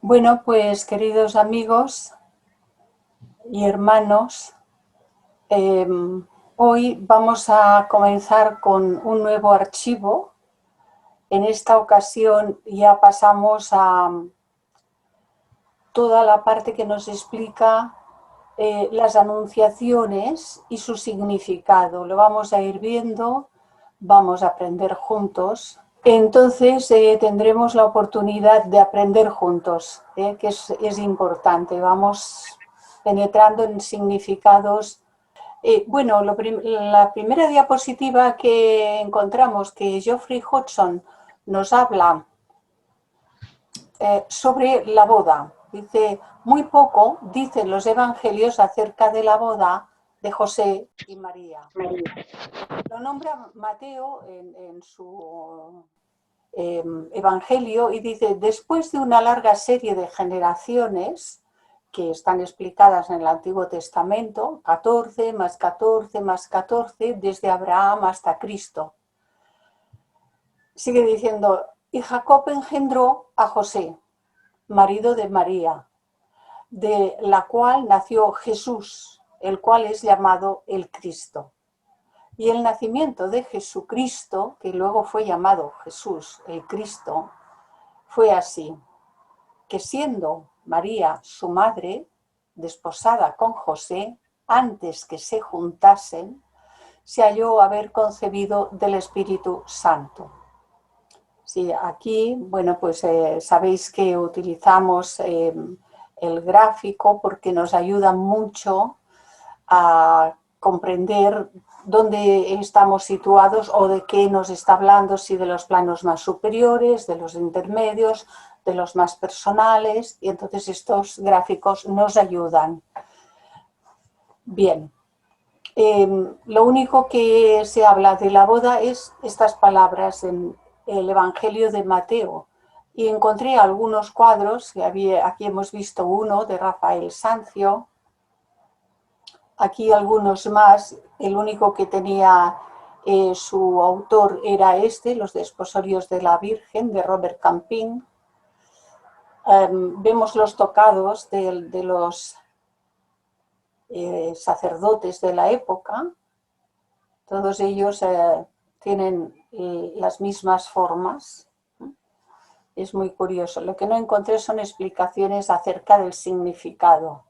Bueno, pues queridos amigos y hermanos, eh, hoy vamos a comenzar con un nuevo archivo. En esta ocasión ya pasamos a toda la parte que nos explica las anunciaciones y su significado. Lo vamos a ir viendo, vamos a aprender juntos. Entonces tendremos la oportunidad de aprender juntos, que es importante. Vamos penetrando en significados. Bueno, la primera diapositiva que encontramos, que Geoffrey Hodgson nos habla sobre la boda. Dice, muy poco dicen los evangelios acerca de la boda de José y María. Lo nombra Mateo en su Evangelio y dice, después de una larga serie de generaciones que están explicadas en el Antiguo Testamento, 14 más 14 más 14, desde Abraham hasta Cristo. Sigue diciendo, y Jacob engendró a José, marido de María, de la cual nació Jesús, el cual es llamado el Cristo. Y el nacimiento de Jesucristo, que luego fue llamado Jesús, el Cristo, fue así, que siendo María su madre, desposada con José, antes que se juntasen, se halló haber concebido del Espíritu Santo. Sí, aquí, bueno, pues sabéis que utilizamos el gráfico porque nos ayuda mucho a comprender dónde estamos situados o de qué nos está hablando, si de los planos más superiores, de los intermedios, de los más personales, y entonces estos gráficos nos ayudan. Bien, lo único que se habla de la boda es estas palabras en el Evangelio de Mateo, y encontré algunos cuadros, aquí hemos visto uno de Rafael Sanzio, aquí algunos más, el único que tenía su autor era Los desposorios de la Virgen, de Robert Campin. Vemos los tocados de los sacerdotes de la época, todos ellos tienen las mismas formas. Es muy curioso. Lo que no encontré son explicaciones acerca del significado.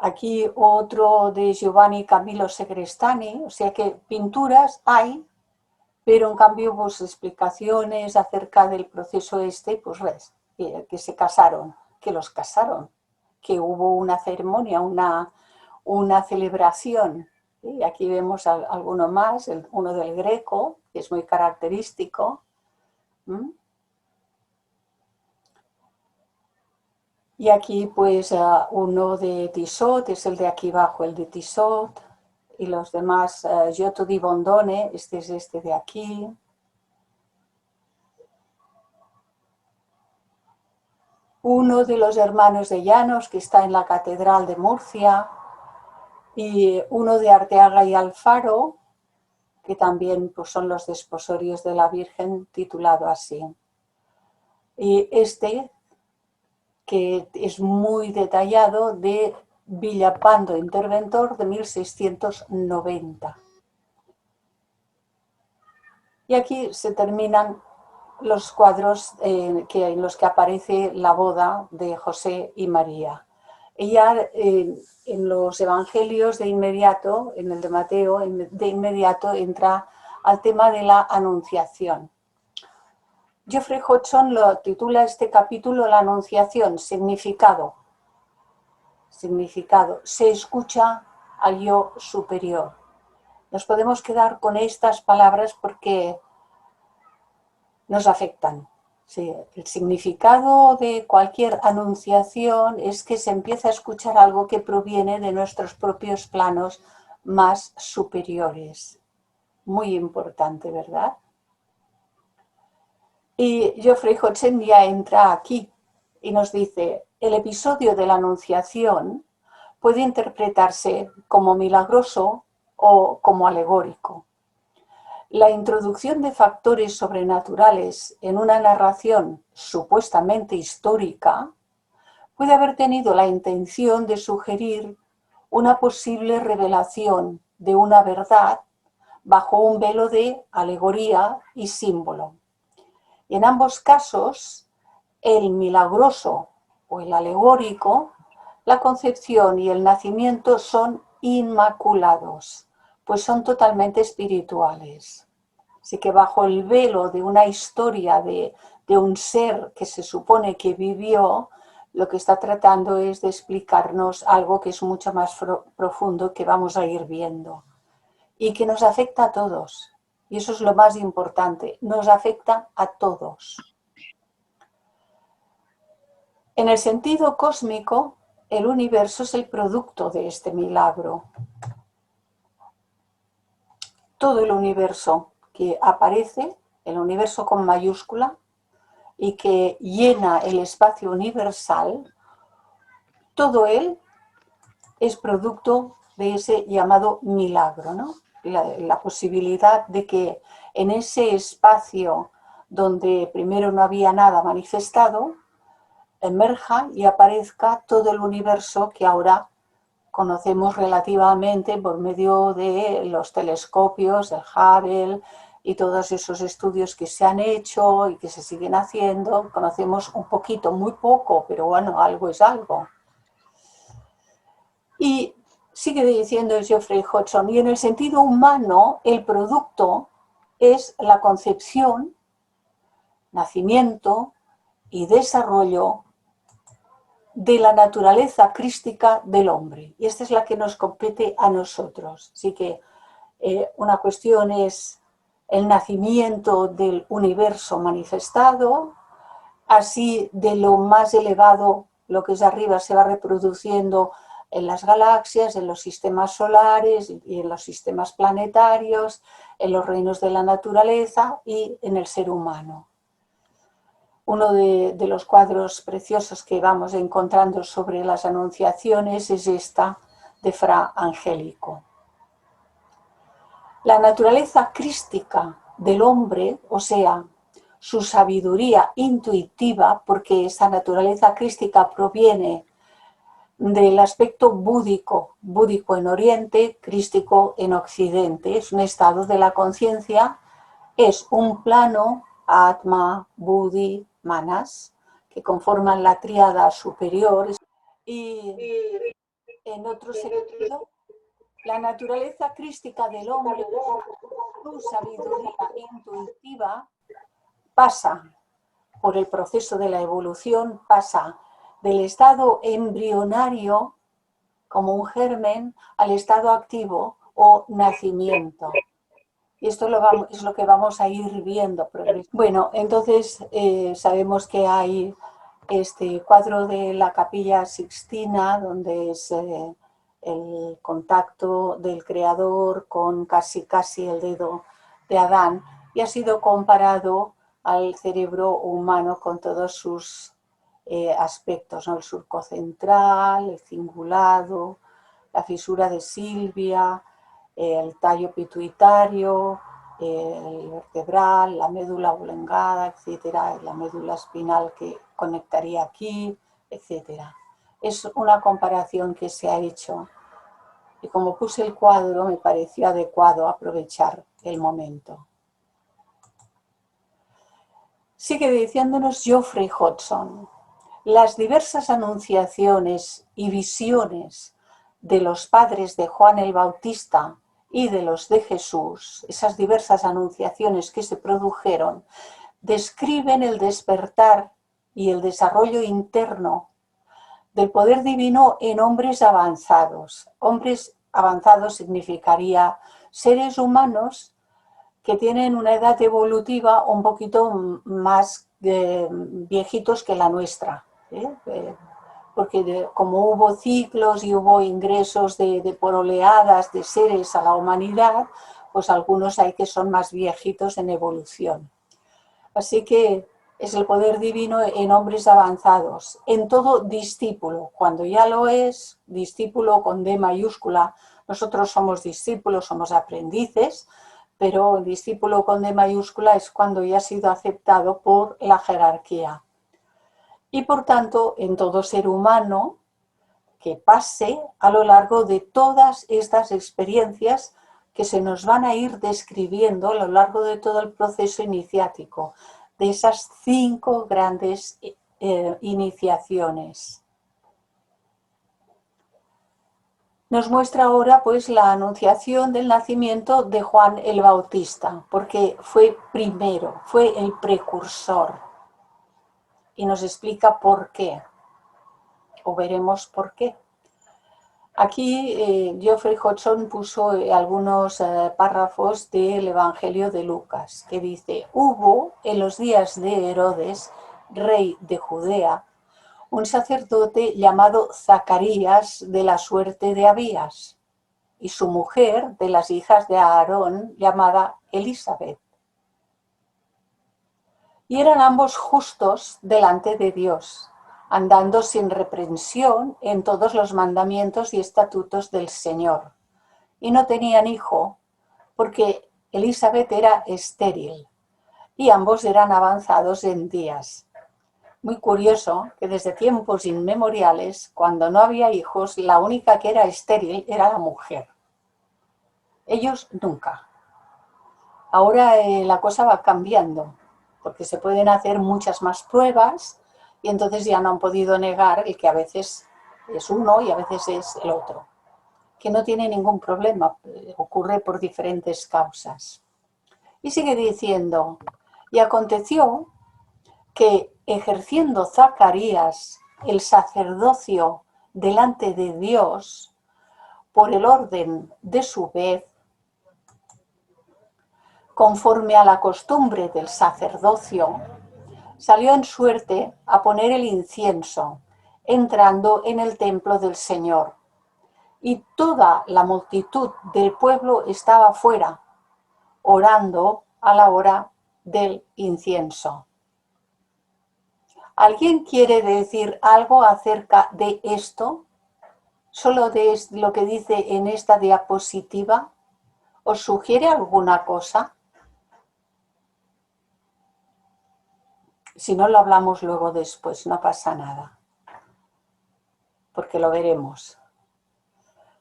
Aquí otro de Giovanni Camillo Segrestani, o sea que pinturas hay, pero en cambio pues explicaciones acerca del proceso pues ves, que se casaron, que los casaron, que hubo una ceremonia, una celebración. Y aquí vemos alguno más, uno del Greco, que es muy característico. Y aquí pues uno de Tissot, es el de aquí abajo, el de Tissot, y los demás, Giotto di Bondone, este es este de aquí. Uno de los hermanos de Llanos, que está en la Catedral de Murcia, y uno de Arteaga y Alfaro, que también pues, son los desposorios de la Virgen, titulado así. Y este, que es muy detallado, de Villapando Interventor, de 1690. Y aquí se terminan los cuadros en los que aparece la boda de José y María. Y ya en los evangelios de inmediato, en el de Mateo, de inmediato entra al tema de la anunciación. Geoffrey Hodgson lo titula este capítulo La Anunciación, significado. Significado. Se escucha al yo superior. Nos podemos quedar con estas palabras porque nos afectan. Sí, el significado de cualquier anunciación es que se empieza a escuchar algo que proviene de nuestros propios planos más superiores. Muy importante, ¿verdad? Y Geoffrey Hodgson ya entra aquí y nos dice, el episodio de la anunciación puede interpretarse como milagroso o como alegórico. La introducción de factores sobrenaturales en una narración supuestamente histórica puede haber tenido la intención de sugerir una posible revelación de una verdad bajo un velo de alegoría y símbolo. Y en ambos casos, el milagroso o el alegórico, la concepción y el nacimiento son inmaculados, pues son totalmente espirituales. Así que bajo el velo de una historia de un ser que se supone que vivió, lo que está tratando es de explicarnos algo que es mucho más profundo que vamos a ir viendo y que nos afecta a todos. Y eso es lo más importante, nos afecta a todos. En el sentido cósmico, el universo es el producto de este milagro. Todo el universo que aparece, el universo con mayúscula, y que llena el espacio universal, todo él es producto de ese llamado milagro, ¿no? La posibilidad de que en ese espacio donde primero no había nada manifestado, emerja y aparezca todo el universo que ahora conocemos relativamente por medio de los telescopios, el Hubble y todos esos estudios que se han hecho y que se siguen haciendo. Conocemos un poquito, muy poco, pero bueno, algo es algo. Y sigue diciendo Geoffrey Hodgson, y en el sentido humano, el producto es la concepción, nacimiento y desarrollo de la naturaleza crística del hombre. Y esta es la que nos compete a nosotros. Así que una cuestión es el nacimiento del universo manifestado, así de lo más elevado, lo que es arriba se va reproduciendo en las galaxias, en los sistemas solares y en los sistemas planetarios, en los reinos de la naturaleza y en el ser humano. Uno de los cuadros preciosos que vamos encontrando sobre las anunciaciones es esta de Fra Angelico. La naturaleza crística del hombre, o sea, su sabiduría intuitiva, porque esa naturaleza crística proviene del aspecto búdico, búdico en Oriente, crístico en Occidente, es un estado de la conciencia, es un plano, Atma, Buddhi, Manas, que conforman la tríada superior. Y en otro sentido, la naturaleza crística del hombre, su sabiduría intuitiva, pasa por el proceso de la evolución, pasa del estado embrionario, como un germen, al estado activo o nacimiento. Y esto es lo que vamos a ir viendo. Bueno, entonces sabemos que hay este cuadro de la Capilla Sixtina, donde es el contacto del Creador con casi el dedo de Adán, y ha sido comparado al cerebro humano con todos sus aspectos, ¿no? El surco central, el cingulado, la fisura de Silvia, el tallo pituitario, el vertebral, la médula oblongada, etcétera, la médula espinal que conectaría aquí, etcétera. Es una comparación que se ha hecho y como puse el cuadro me pareció adecuado aprovechar el momento. Sigue diciéndonos Geoffrey Hodgson, las diversas anunciaciones y visiones de los padres de Juan el Bautista y de los de Jesús, esas diversas anunciaciones que se produjeron, describen el despertar y el desarrollo interno del poder divino en hombres avanzados. Hombres avanzados significaría seres humanos que tienen una edad evolutiva un poquito más viejitos que la nuestra, porque como hubo ciclos y hubo ingresos por oleadas de seres a la humanidad, pues algunos hay que son más viejitos en evolución. Así que es el poder divino en hombres avanzados, en todo discípulo. Cuando ya lo es, discípulo con D mayúscula, nosotros somos discípulos, somos aprendices, pero el discípulo con D mayúscula es cuando ya ha sido aceptado por la jerarquía. Y por tanto, en todo ser humano que pase a lo largo de todas estas experiencias que se nos van a ir describiendo a lo largo de todo el proceso iniciático, de esas 5 grandes iniciaciones. Nos muestra ahora pues la anunciación del nacimiento de Juan el Bautista, porque fue primero, fue el precursor. Y nos explica por qué, o veremos por qué. Aquí Geoffrey Hodgson puso algunos párrafos del Evangelio de Lucas, que dice: hubo en los días de Herodes, rey de Judea, un sacerdote llamado Zacarías de la suerte de Abías, y su mujer de las hijas de Aarón llamada Elisabet. Y eran ambos justos delante de Dios, andando sin reprensión en todos los mandamientos y estatutos del Señor. Y no tenían hijo, porque Elisabet era estéril, y ambos eran avanzados en días. Muy curioso que desde tiempos inmemoriales, cuando no había hijos, la única que era estéril era la mujer. Ellos nunca. Ahora la cosa va cambiando, porque se pueden hacer muchas más pruebas y entonces ya no han podido negar el que a veces es uno y a veces es el otro, que no tiene ningún problema, ocurre por diferentes causas. Y sigue diciendo: y aconteció que ejerciendo Zacarías el sacerdocio delante de Dios por el orden de su vez, conforme a la costumbre del sacerdocio, salió en suerte a poner el incienso, entrando en el templo del Señor. Y toda la multitud del pueblo estaba fuera, orando a la hora del incienso. ¿Alguien quiere decir algo acerca de esto? ¿Solo de lo que dice en esta diapositiva? ¿Os sugiere alguna cosa? Si no, lo hablamos luego después, no pasa nada, porque lo veremos.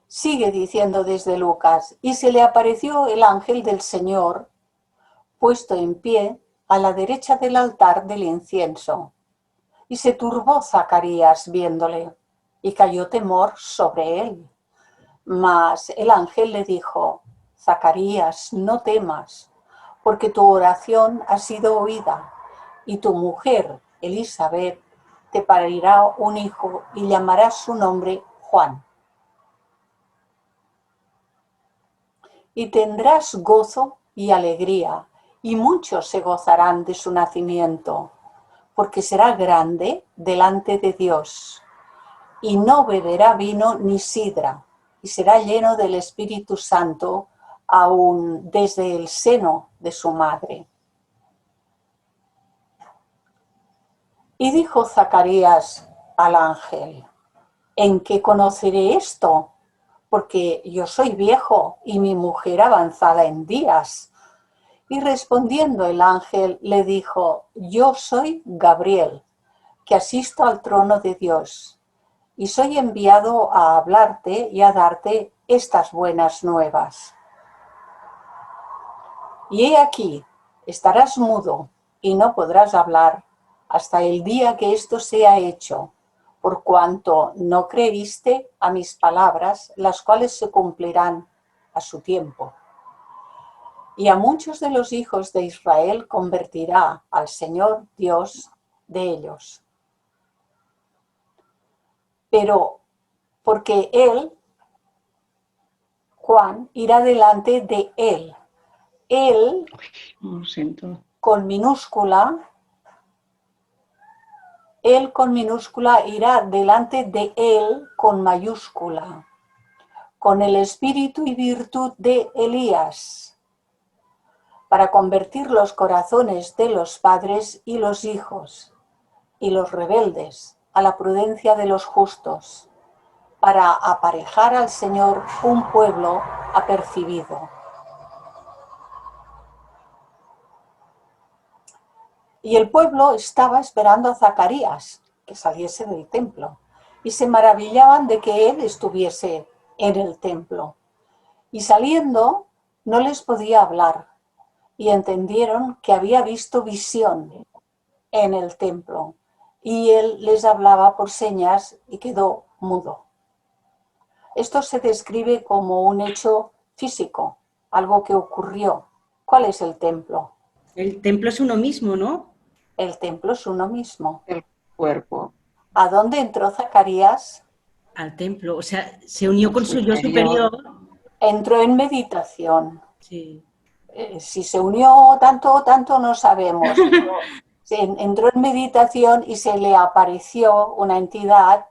Sigue diciendo desde Lucas: y se le apareció el ángel del Señor, puesto en pie a la derecha del altar del incienso. Y se turbó Zacarías viéndole, y cayó temor sobre él. Mas el ángel le dijo: Zacarías, no temas, porque tu oración ha sido oída, y tu mujer, Elisabet, te parirá un hijo y llamarás su nombre Juan. Y tendrás gozo y alegría, y muchos se gozarán de su nacimiento, porque será grande delante de Dios, y no beberá vino ni sidra, y será lleno del Espíritu Santo aún desde el seno de su madre. Y dijo Zacarías al ángel: ¿en qué conoceré esto? Porque yo soy viejo y mi mujer avanzada en días. Y respondiendo el ángel le dijo: yo soy Gabriel, que asisto al trono de Dios, y soy enviado a hablarte y a darte estas buenas nuevas. Y he aquí, estarás mudo y no podrás hablar hasta el día que esto sea hecho, por cuanto no creíste a mis palabras, las cuales se cumplirán a su tiempo. Y a muchos de los hijos de Israel convertirá al Señor Dios de ellos. Pero porque él, Juan, irá delante de él. Él, con minúscula, él con minúscula irá delante de él con mayúscula, con el espíritu y virtud de Elías, para convertir los corazones de los padres y los hijos, y los rebeldes a la prudencia de los justos, para aparejar al Señor un pueblo apercibido. Y el pueblo estaba esperando a Zacarías, que saliese del templo, y se maravillaban de que él estuviese en el templo. Y saliendo, no les podía hablar, y entendieron que había visto visión en el templo, y él les hablaba por señas y quedó mudo. Esto se describe como un hecho físico, algo que ocurrió. ¿Cuál es el templo? El templo es uno mismo, ¿no? El templo es uno mismo. El cuerpo, ¿A dónde entró Zacarías? Al templo. O sea, se unió con su yo superior. superior. Entró en meditación. Sí. Si se unió tanto no sabemos, pero entró en meditación y se le apareció una entidad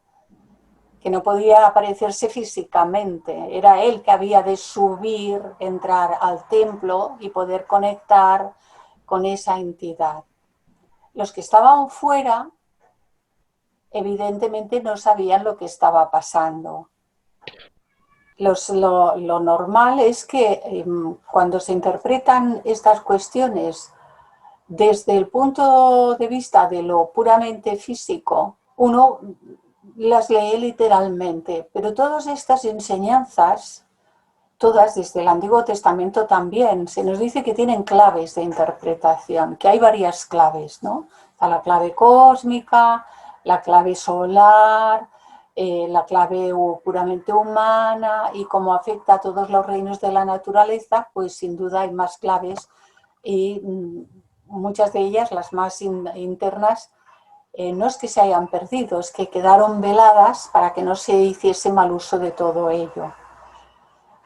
que no podía aparecerse físicamente. Era él que había de subir, entrar al templo y poder conectar con esa entidad. Los que estaban fuera, evidentemente, no sabían lo que estaba pasando. Lo normal es que cuando se interpretan estas cuestiones desde el punto de vista de lo puramente físico, uno las lee literalmente, pero todas estas enseñanzas, todas desde el Antiguo Testamento también, se nos dice que tienen claves de interpretación, que hay varias claves, ¿no? Está la clave cósmica, la clave solar, la clave puramente humana, y cómo afecta a todos los reinos de la naturaleza, pues sin duda hay más claves, y muchas de ellas, las más internas, no es que se hayan perdido, es que quedaron veladas para que no se hiciese mal uso de todo ello.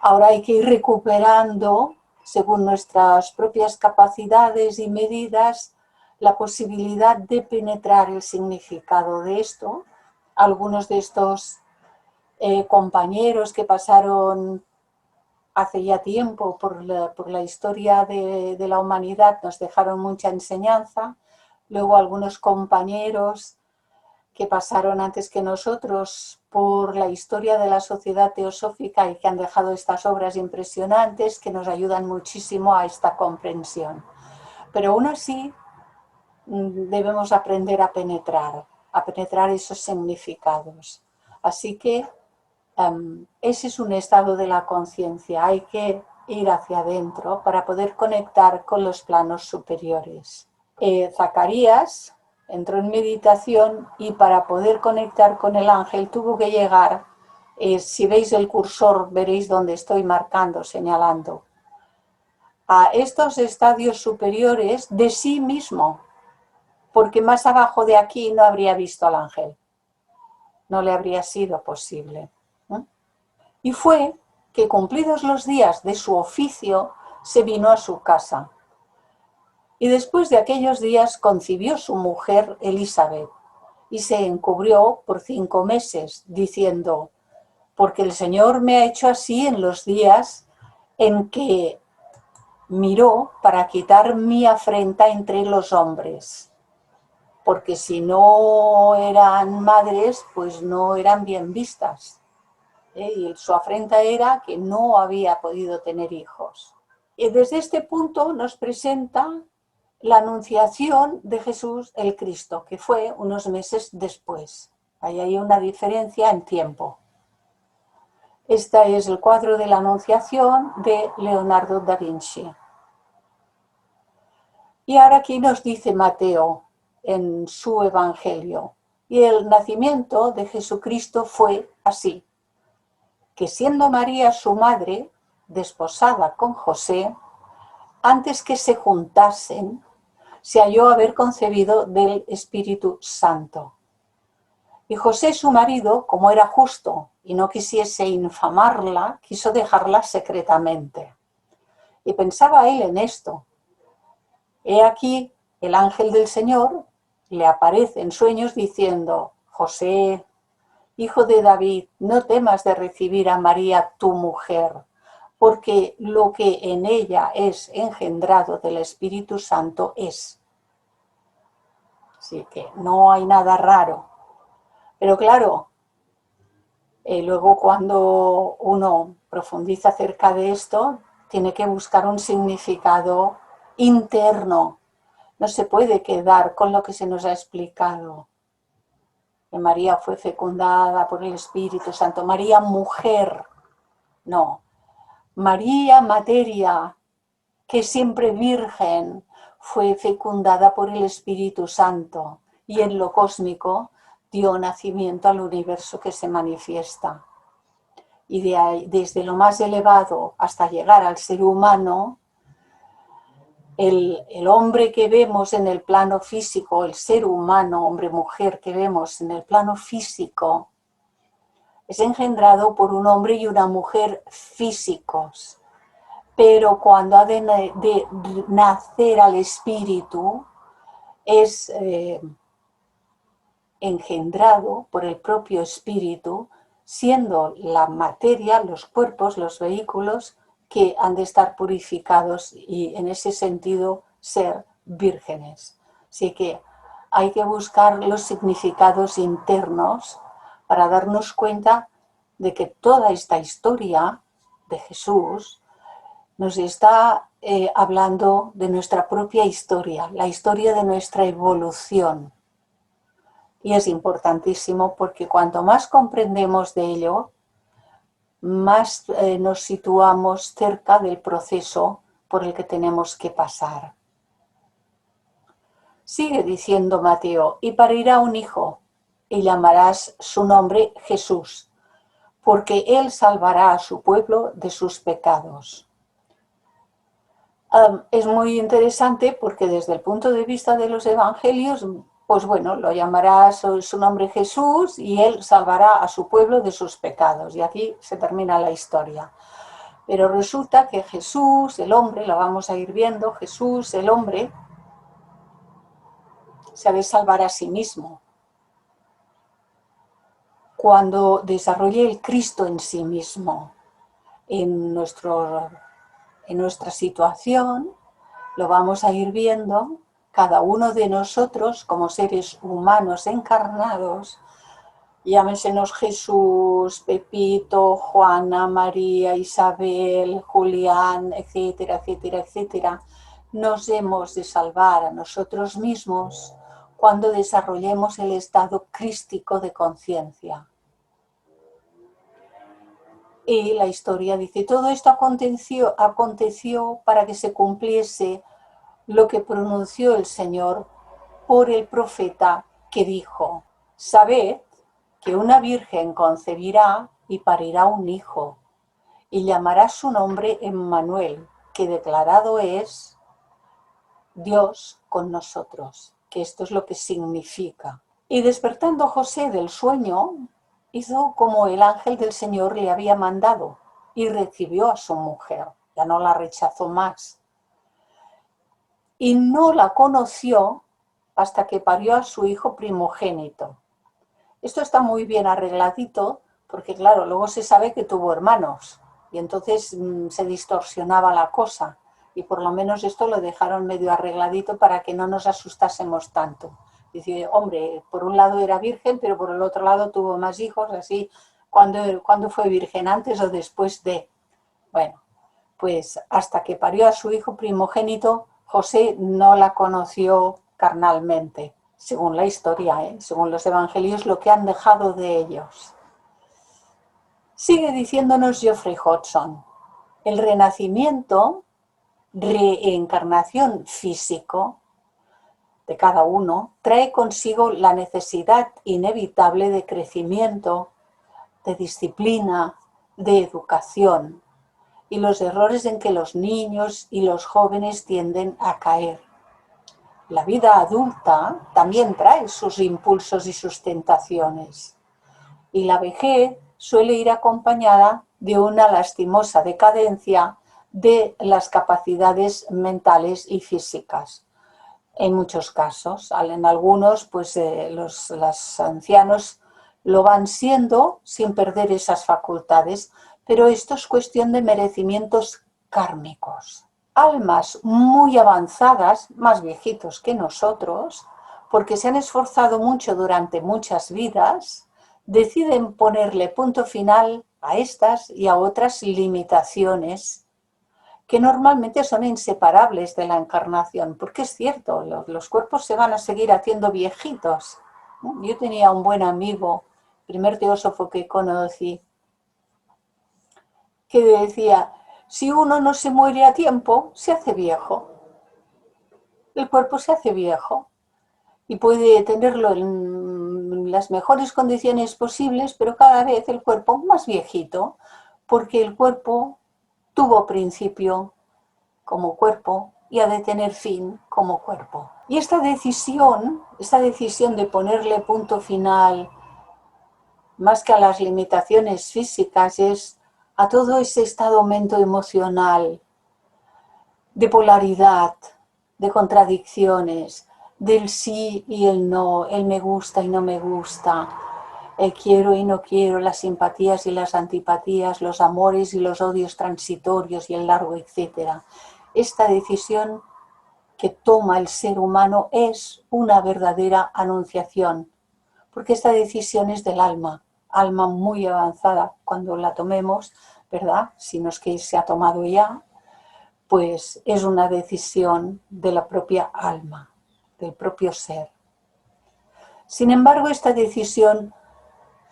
Ahora hay que ir recuperando, según nuestras propias capacidades y medidas, la posibilidad de penetrar el significado de esto. Algunos de estos compañeros que pasaron hace ya tiempo por la historia de la humanidad nos dejaron mucha enseñanza. Luego algunos compañeros que pasaron antes que nosotros por la historia de la sociedad teosófica y que han dejado estas obras impresionantes que nos ayudan muchísimo a esta comprensión. Pero aún así debemos aprender a penetrar esos significados. Así que ese es un estado de la conciencia. Hay que ir hacia adentro para poder conectar con los planos superiores. Zacarías entró en meditación y para poder conectar con el ángel tuvo que llegar, si veis el cursor veréis donde estoy marcando, señalando, a estos estadios superiores de sí mismo, porque más abajo de aquí no habría visto al ángel, no le habría sido posible. Y fue que cumplidos los días de su oficio se vino a su casa. Y después de aquellos días concibió su mujer Elizabeth y se encubrió por 5 meses, diciendo, porque el Señor me ha hecho así en los días en que miró para quitar mi afrenta entre los hombres, porque si no eran madres, pues no eran bien vistas. Y su afrenta era que no había podido tener hijos. Y desde este punto nos presenta la anunciación de Jesús el Cristo, que fue unos meses después. Ahí hay una diferencia en tiempo. Este es el cuadro de la Anunciación de Leonardo da Vinci. Y ahora aquí nos dice Mateo en su Evangelio, y el nacimiento de Jesucristo fue así, que siendo María su madre, desposada con José, antes que se juntasen, se halló haber concebido del Espíritu Santo. Y José, su marido, como era justo y no quisiese infamarla, quiso dejarla secretamente. Y pensaba él en esto. He aquí, el ángel del Señor le aparece en sueños diciendo, José, hijo de David, no temas de recibir a María tu mujer, porque lo que en ella es engendrado del Espíritu Santo es. Así que no hay nada raro. Pero claro, luego cuando uno profundiza acerca de esto, tiene que buscar un significado interno. no se puede quedar con lo que se nos ha explicado. Que María fue fecundada por el Espíritu Santo. María mujer, no. María materia, que siempre virgen, fue fecundada por el Espíritu Santo y en lo cósmico dio nacimiento al universo que se manifiesta. Y de ahí, desde lo más elevado hasta llegar al ser humano, el hombre que vemos en el plano físico, el ser humano, hombre-mujer que vemos en el plano físico, es engendrado por un hombre y una mujer físicos. Pero cuando ha de nacer al espíritu, es engendrado por el propio espíritu, siendo la materia, los cuerpos, los vehículos, que han de estar purificados y en ese sentido ser vírgenes. Así que hay que buscar los significados internos para darnos cuenta de que toda esta historia de Jesús nos está hablando de nuestra propia historia, la historia de nuestra evolución. Y es importantísimo porque cuanto más comprendemos de ello, más nos situamos cerca del proceso por el que tenemos que pasar. Sigue diciendo Mateo, y parirá un hijo, y llamarás su nombre Jesús, porque él salvará a su pueblo de sus pecados. Es muy interesante porque desde el punto de vista de los evangelios, pues bueno, lo llamará su nombre Jesús y él salvará a su pueblo de sus pecados. Y aquí se termina la historia. Pero resulta que Jesús, el hombre, lo vamos a ir viendo, Jesús, el hombre, se ha de salvar a sí mismo. Cuando desarrolle el Cristo en sí mismo, en nuestra situación, lo vamos a ir viendo, cada uno de nosotros como seres humanos encarnados, llámesenos Jesús, Pepito, Juana, María, Isabel, Julián, etcétera, etcétera, etcétera, nos hemos de salvar a nosotros mismos cuando desarrollemos el estado crístico de conciencia. Y la historia dice, todo esto aconteció para que se cumpliese lo que pronunció el Señor por el profeta que dijo, sabed que una virgen concebirá y parirá un hijo, y llamará su nombre Emmanuel, que declarado es Dios con nosotros, que esto es lo que significa. Y despertando José del sueño, hizo como el ángel del Señor le había mandado y recibió a su mujer, ya no la rechazó más. Y no la conoció hasta que parió a su hijo primogénito. Esto está muy bien arregladito porque, claro, luego se sabe que tuvo hermanos y entonces se distorsionaba la cosa y por lo menos esto lo dejaron medio arregladito para que no nos asustásemos tanto. Dice, hombre, por un lado era virgen, pero por el otro lado tuvo más hijos, así, ¿cuándo fue virgen? ¿Antes o después de? Bueno, pues hasta que parió a su hijo primogénito, José no la conoció carnalmente, según la historia, según los evangelios, lo que han dejado de ellos. Sigue diciéndonos Geoffrey Hodgson, el renacimiento, reencarnación físico de cada uno, trae consigo la necesidad inevitable de crecimiento, de disciplina, de educación, y los errores en que los niños y los jóvenes tienden a caer. La vida adulta también trae sus impulsos y sus tentaciones, y la vejez suele ir acompañada de una lastimosa decadencia de las capacidades mentales y físicas. En muchos casos, en algunos, pues los ancianos lo van siendo sin perder esas facultades, pero esto es cuestión de merecimientos kármicos. Almas muy avanzadas, más viejitos que nosotros, porque se han esforzado mucho durante muchas vidas, deciden ponerle punto final a estas y a otras limitaciones que normalmente son inseparables de la encarnación, porque es cierto, los cuerpos se van a seguir haciendo viejitos. Yo tenía un buen amigo, primer teósofo que conocí, que decía, si uno no se muere a tiempo, se hace viejo. El cuerpo se hace viejo y puede tenerlo en las mejores condiciones posibles, pero cada vez el cuerpo más viejito, porque el cuerpo tuvo principio como cuerpo y ha de tener fin como cuerpo. Y esta decisión de ponerle punto final, más que a las limitaciones físicas, es a todo ese estado-mento emocional, de polaridad, de contradicciones, del sí y el no, el me gusta y no me gusta, el quiero y no quiero, las simpatías y las antipatías, los amores y los odios transitorios y el largo etcétera. Esta decisión que toma el ser humano es una verdadera anunciación, porque esta decisión es del alma muy avanzada cuando la tomemos, ¿verdad? Si no es que se ha tomado ya, pues es una decisión de la propia alma, del propio ser. Sin embargo, esta decisión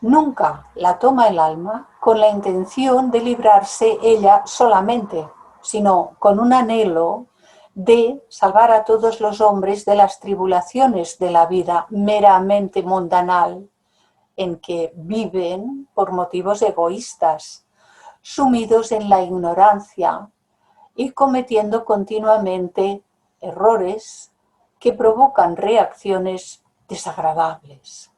nunca la toma el alma con la intención de librarse ella solamente, sino con un anhelo de salvar a todos los hombres de las tribulaciones de la vida meramente mundanal en que viven por motivos egoístas, sumidos en la ignorancia y cometiendo continuamente errores que provocan reacciones desagradables.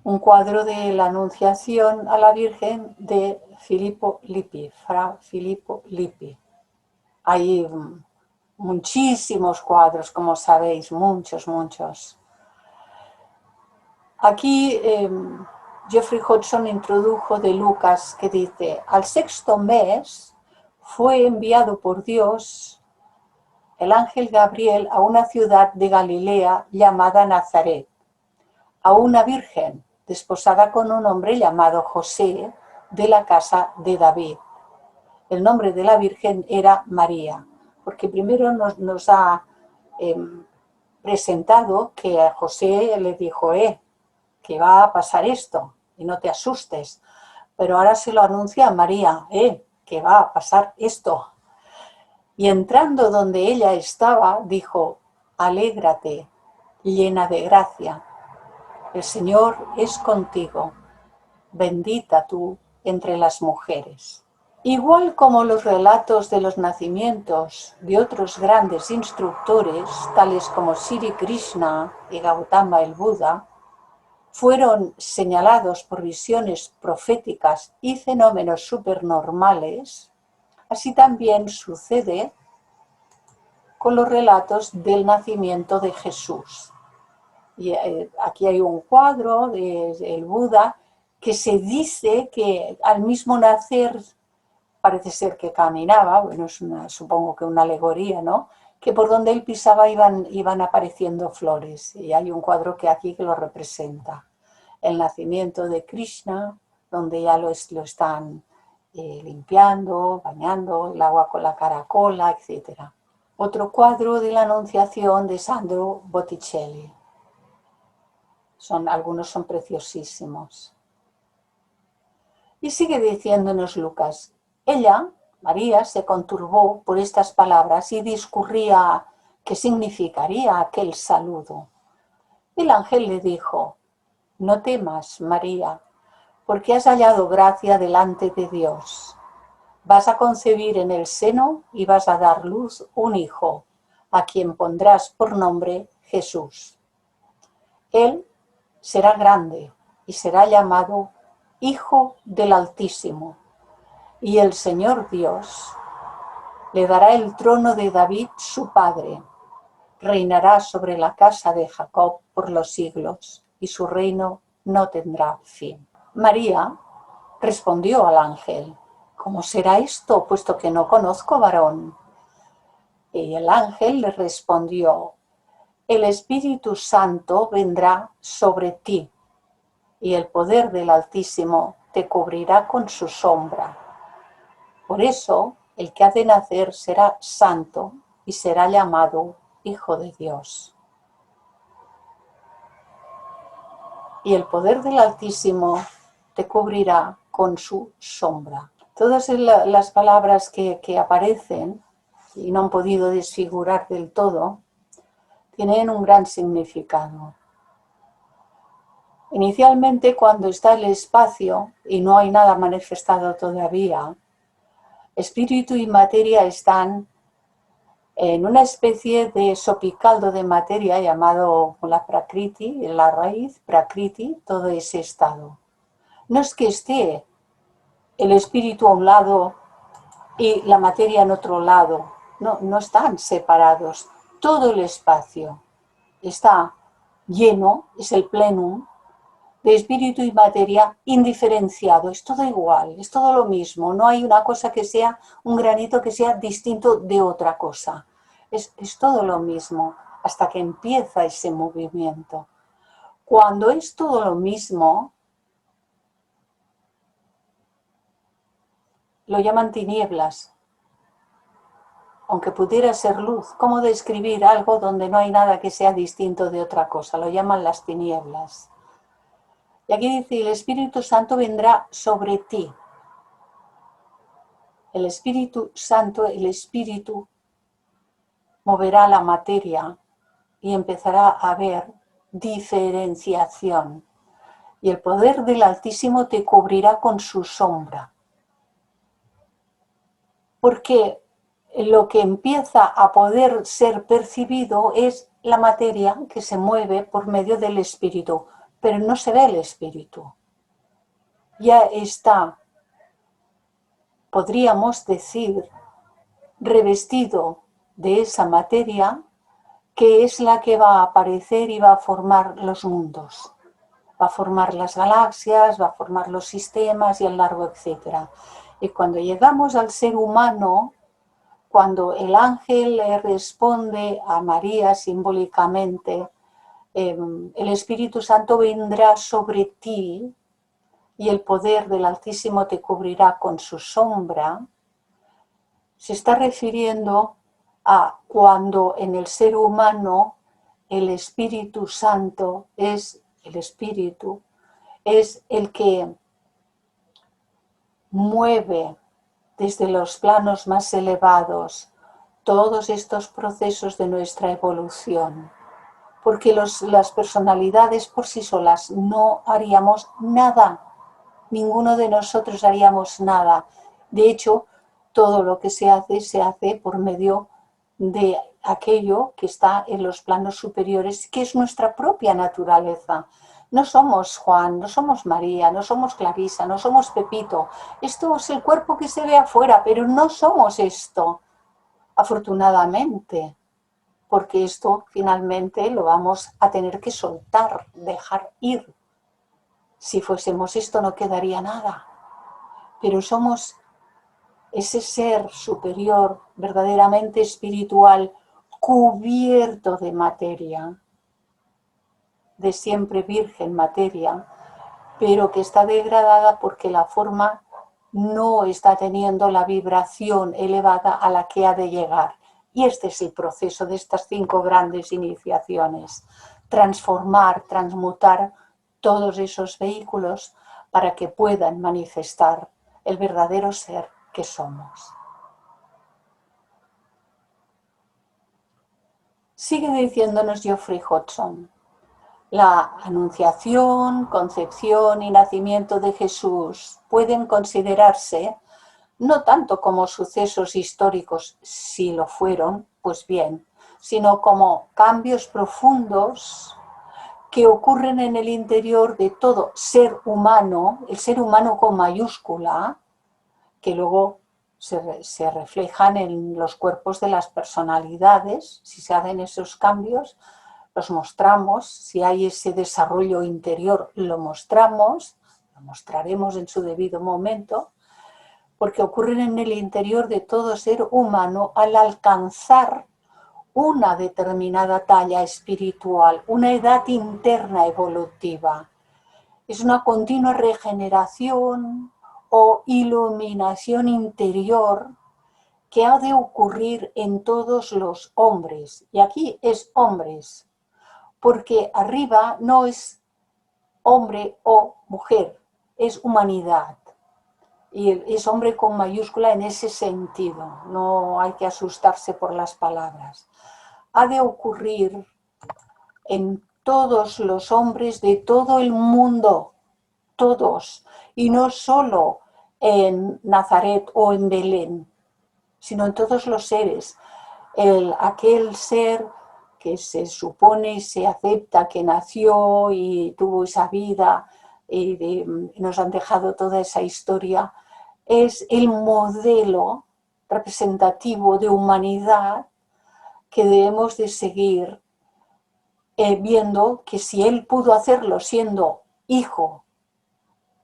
Un cuadro de la Anunciación a la Virgen de Filippo Lippi, Fra Filippo Lippi. Hay muchísimos cuadros, como sabéis, muchos. Aquí Jeffrey Hodgson introdujo de Lucas que dice, al sexto mes fue enviado por Dios el ángel Gabriel a una ciudad de Galilea llamada Nazaret, a una virgen desposada con un hombre llamado José de la casa de David. El nombre de la virgen era María, porque primero nos ha presentado que a José le dijo, que va a pasar esto y no te asustes, pero ahora se lo anuncia a María, que va a pasar esto. Y entrando donde ella estaba, dijo, alégrate, llena de gracia, el Señor es contigo, bendita tú entre las mujeres. Igual como los relatos de los nacimientos de otros grandes instructores, tales como Sri Krishna y Gautama el Buda, fueron señalados por visiones proféticas y fenómenos supernormales, así también sucede con los relatos del nacimiento de Jesús. Y aquí hay un cuadro del Buda que se dice que al mismo nacer parece ser que caminaba, bueno, es supongo que una alegoría, ¿no? Que por donde él pisaba iban apareciendo flores. Y hay un cuadro que aquí que lo representa. El nacimiento de Krishna, donde ya lo están limpiando, bañando, el agua con la caracola, etc. Otro cuadro de la Anunciación de Sandro Botticelli. Algunos son preciosísimos. Y sigue diciéndonos Lucas, ella, María, se conturbó por estas palabras y discurría qué significaría aquel saludo. El ángel le dijo, no temas, María, porque has hallado gracia delante de Dios. Vas a concebir en el seno y vas a dar luz un hijo, a quien pondrás por nombre Jesús. Él será grande y será llamado Hijo del Altísimo, y el Señor Dios le dará el trono de David su padre. Reinará sobre la casa de Jacob por los siglos, y su reino no tendrá fin. María respondió al ángel, ¿cómo será esto, puesto que no conozco varón? Y el ángel le respondió, el Espíritu Santo vendrá sobre ti, y el poder del Altísimo te cubrirá con su sombra. Por eso, el que ha de nacer será santo y será llamado Hijo de Dios. Y el poder del Altísimo te cubrirá con su sombra. Todas las palabras que aparecen y no han podido desfigurar del todo, tienen un gran significado. Inicialmente, cuando está el espacio y no hay nada manifestado todavía, espíritu y materia están en una especie de sopicaldo de materia llamado la prakriti, la raíz, prakriti, todo ese estado. No es que esté el espíritu a un lado y la materia en otro lado, no están separados. Todo el espacio está lleno, es el plenum, de espíritu y materia indiferenciado, es todo igual, es todo lo mismo, no hay una cosa que sea, un granito que sea distinto de otra cosa, es todo lo mismo, hasta que empieza ese movimiento. Cuando es todo lo mismo, lo llaman tinieblas, aunque pudiera ser luz. ¿Cómo describir algo donde no hay nada que sea distinto de otra cosa? Lo llaman las tinieblas. Y aquí dice, el Espíritu Santo vendrá sobre ti. El Espíritu Santo, el Espíritu, moverá la materia y empezará a haber diferenciación. Y el poder del Altísimo te cubrirá con su sombra. Porque lo que empieza a poder ser percibido es la materia que se mueve por medio del Espíritu, pero no se ve el Espíritu. Ya está, podríamos decir, revestido de esa materia que es la que va a aparecer y va a formar los mundos. Va a formar las galaxias, va a formar los sistemas y el largo etcétera. Y cuando llegamos al ser humano, cuando el ángel le responde a María simbólicamente, el Espíritu Santo vendrá sobre ti y el poder del Altísimo te cubrirá con su sombra, se está refiriendo a cuando en el ser humano el Espíritu Santo es el Espíritu, es el que mueve desde los planos más elevados todos estos procesos de nuestra evolución, porque las personalidades por sí solas no haríamos nada, ninguno de nosotros haríamos nada. De hecho, todo lo que se hace por medio de aquello que está en los planos superiores, que es nuestra propia naturaleza. No somos Juan, no somos María, no somos Clarisa, no somos Pepito. Esto es el cuerpo que se ve afuera, pero no somos esto, afortunadamente, porque esto finalmente lo vamos a tener que soltar, dejar ir. Si fuésemos esto no quedaría nada, pero somos ese ser superior, verdaderamente espiritual, cubierto de materia, de siempre virgen materia, pero que está degradada porque la forma no está teniendo la vibración elevada a la que ha de llegar. Y este es el proceso de estas 5 grandes iniciaciones: transformar, transmutar todos esos vehículos para que puedan manifestar el verdadero ser que somos. Sigue diciéndonos Geoffrey Hodgson, la anunciación, concepción y nacimiento de Jesús pueden considerarse no tanto como sucesos históricos, si lo fueron, pues bien, sino como cambios profundos que ocurren en el interior de todo ser humano, el ser humano con mayúscula, que luego se reflejan en los cuerpos de las personalidades. Si se hacen esos cambios, los mostramos. Si hay ese desarrollo interior, lo mostraremos en su debido momento, porque ocurren en el interior de todo ser humano al alcanzar una determinada talla espiritual, una edad interna evolutiva. Es una continua regeneración o iluminación interior que ha de ocurrir en todos los hombres. Y aquí es hombres, porque arriba no es hombre o mujer, es humanidad. Y es hombre con mayúscula en ese sentido, no hay que asustarse por las palabras. Ha de ocurrir en todos los hombres de todo el mundo, todos, y no solo en Nazaret o en Belén, sino en todos los seres. Aquel ser que se supone y se acepta que nació y tuvo esa vida y nos han dejado toda esa historia, es el modelo representativo de humanidad que debemos de seguir, viendo que si él pudo hacerlo siendo hijo,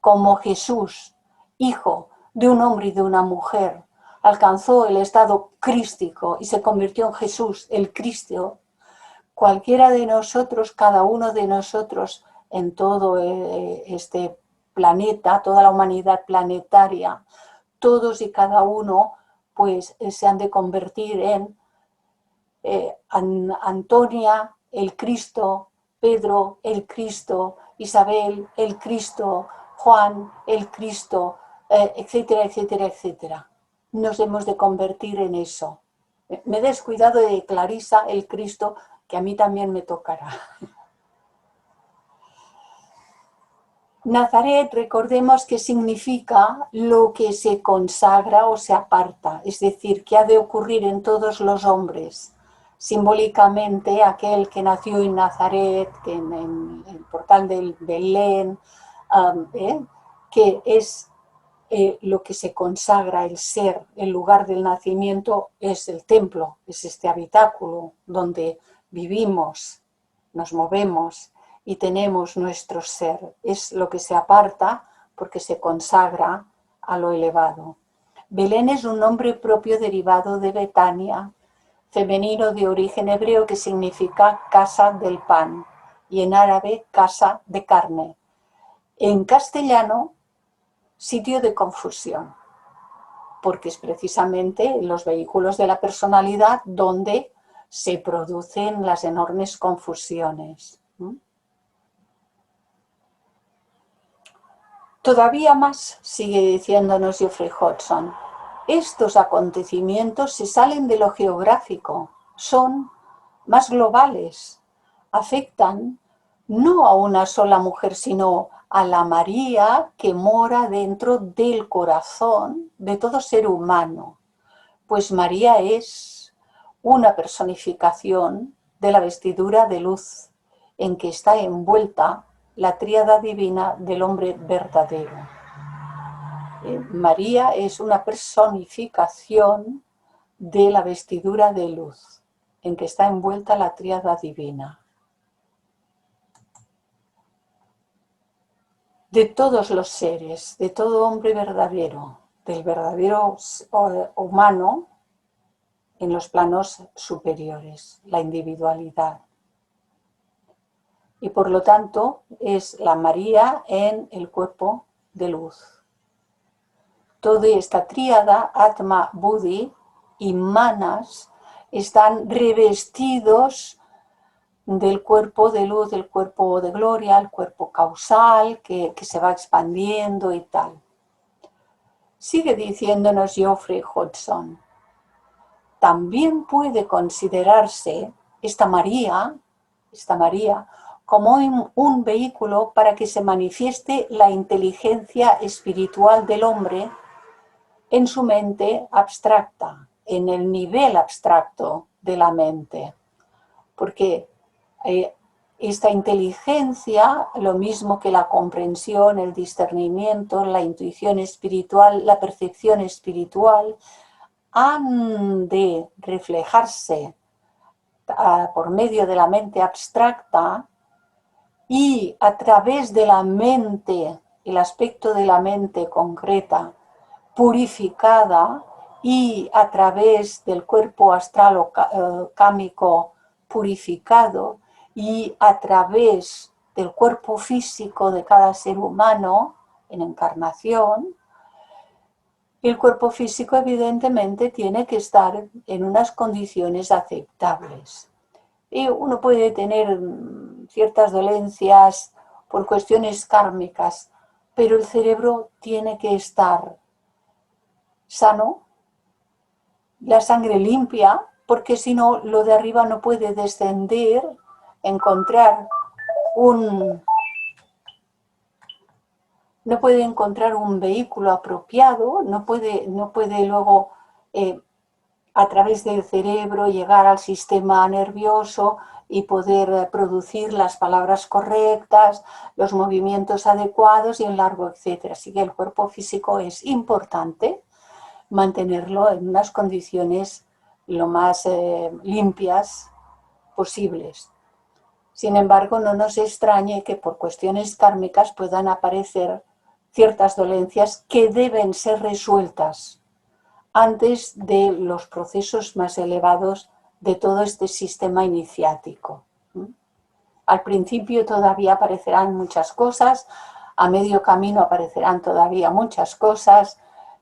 como Jesús, hijo de un hombre y de una mujer, alcanzó el estado crístico y se convirtió en Jesús, el Cristo, cualquiera de nosotros, cada uno de nosotros en todo este planeta, toda la humanidad planetaria, todos y cada uno pues se han de convertir en Antonia, el Cristo, Pedro, el Cristo, Isabel, el Cristo, Juan, el Cristo, etcétera, etcétera, etcétera. Nos hemos de convertir en eso. Me he descuidado de Clarisa, el Cristo, que a mí también me tocará. Nazaret, recordemos que significa lo que se consagra o se aparta, es decir, que ha de ocurrir en todos los hombres. Simbólicamente, aquel que nació en Nazaret, que en el portal del Belén, que es lo que se consagra, el ser, el lugar del nacimiento, es el templo, es este habitáculo donde vivimos, nos movemos y tenemos nuestro ser. Es lo que se aparta porque se consagra a lo elevado. Belén es un nombre propio derivado de Betania, femenino de origen hebreo que significa casa del pan y en árabe casa de carne. En castellano, sitio de confusión, porque es precisamente los vehículos de la personalidad donde se producen las enormes confusiones. Todavía más, sigue diciéndonos Geoffrey Hodgson, estos acontecimientos se salen de lo geográfico, son más globales, afectan no a una sola mujer, sino a la María que mora dentro del corazón de todo ser humano, pues María es una personificación de la vestidura de luz en que está envuelta la tríada divina del hombre verdadero. María es una personificación de la vestidura de luz en que está envuelta la tríada divina. De todos los seres, de todo hombre verdadero, del verdadero humano en los planos superiores, la individualidad. Y por lo tanto es la María en el cuerpo de luz. Toda esta tríada, Atma, Buddhi y Manas, están revestidos del cuerpo de luz, del cuerpo de gloria, el cuerpo causal que se va expandiendo y tal. Sigue diciéndonos Geoffrey Hodgson, también puede considerarse esta María como un vehículo para que se manifieste la inteligencia espiritual del hombre en su mente abstracta, en el nivel abstracto de la mente. Porque esta inteligencia, lo mismo que la comprensión, el discernimiento, la intuición espiritual, la percepción espiritual, han de reflejarse por medio de la mente abstracta y a través de la mente, el aspecto de la mente concreta, purificada, y a través del cuerpo astral o cámico purificado, y a través del cuerpo físico de cada ser humano en encarnación, Y el cuerpo físico evidentemente tiene que estar en unas condiciones aceptables. Y uno puede tener ciertas dolencias por cuestiones kármicas, pero el cerebro tiene que estar sano, la sangre limpia, porque si no, lo de arriba no puede descender, encontrar no puede encontrar un vehículo apropiado, no puede luego a través del cerebro llegar al sistema nervioso y poder producir las palabras correctas, los movimientos adecuados y un largo etcétera. Así que el cuerpo físico es importante mantenerlo en unas condiciones lo más limpias posibles. Sin embargo, no nos extrañe que por cuestiones kármicas puedan aparecer ciertas dolencias que deben ser resueltas antes de los procesos más elevados de todo este sistema iniciático. Al principio todavía aparecerán muchas cosas, a medio camino aparecerán todavía muchas cosas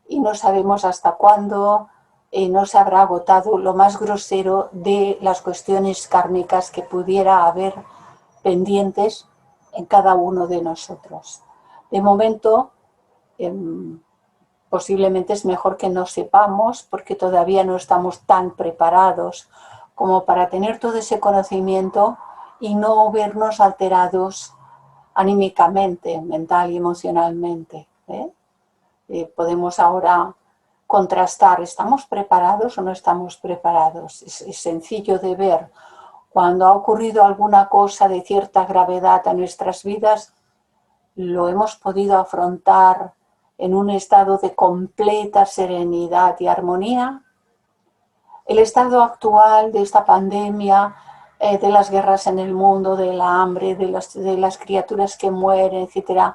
y no sabemos hasta cuándo no se habrá agotado lo más grosero de las cuestiones kármicas que pudiera haber pendientes en cada uno de nosotros. De momento, posiblemente es mejor que no sepamos porque todavía no estamos tan preparados como para tener todo ese conocimiento y no vernos alterados anímicamente, mental y emocionalmente. Podemos ahora contrastar, ¿estamos preparados o no estamos preparados? Es sencillo de ver. Cuando ha ocurrido alguna cosa de cierta gravedad a nuestras vidas, lo hemos podido afrontar en un estado de completa serenidad y armonía. El estado actual de esta pandemia, de las guerras en el mundo, de la hambre, de las criaturas que mueren, etc.,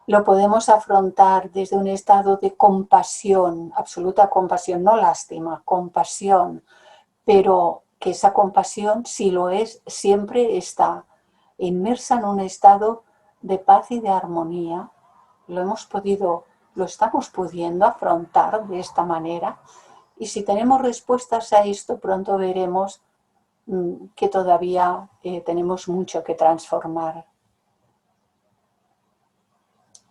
lo podemos afrontar desde un estado de compasión, absoluta compasión, no lástima, compasión, pero que esa compasión, si lo es, siempre está inmersa en un estado de paz y de armonía. Lo estamos pudiendo afrontar de esta manera. Y si tenemos respuestas a esto, pronto veremos que todavía tenemos mucho que transformar.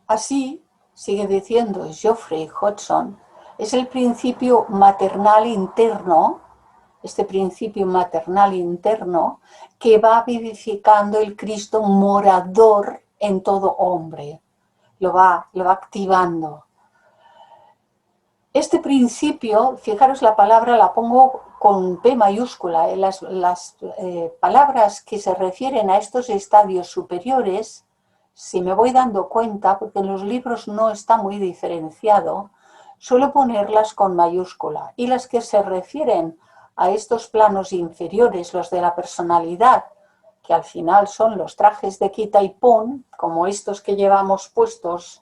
Así, sigue diciendo Geoffrey Hodgson, es el principio maternal interno, este principio maternal interno, que va vivificando el Cristo morador en todo hombre. Lo va activando. Este principio, fijaros la palabra, la pongo con P mayúscula. Las palabras que se refieren a estos estadios superiores, si me voy dando cuenta, porque en los libros no está muy diferenciado, suelo ponerlas con mayúscula. Y las que se refieren a estos planos inferiores, los de la personalidad, que al final son los trajes de quita y pon, como estos que llevamos puestos,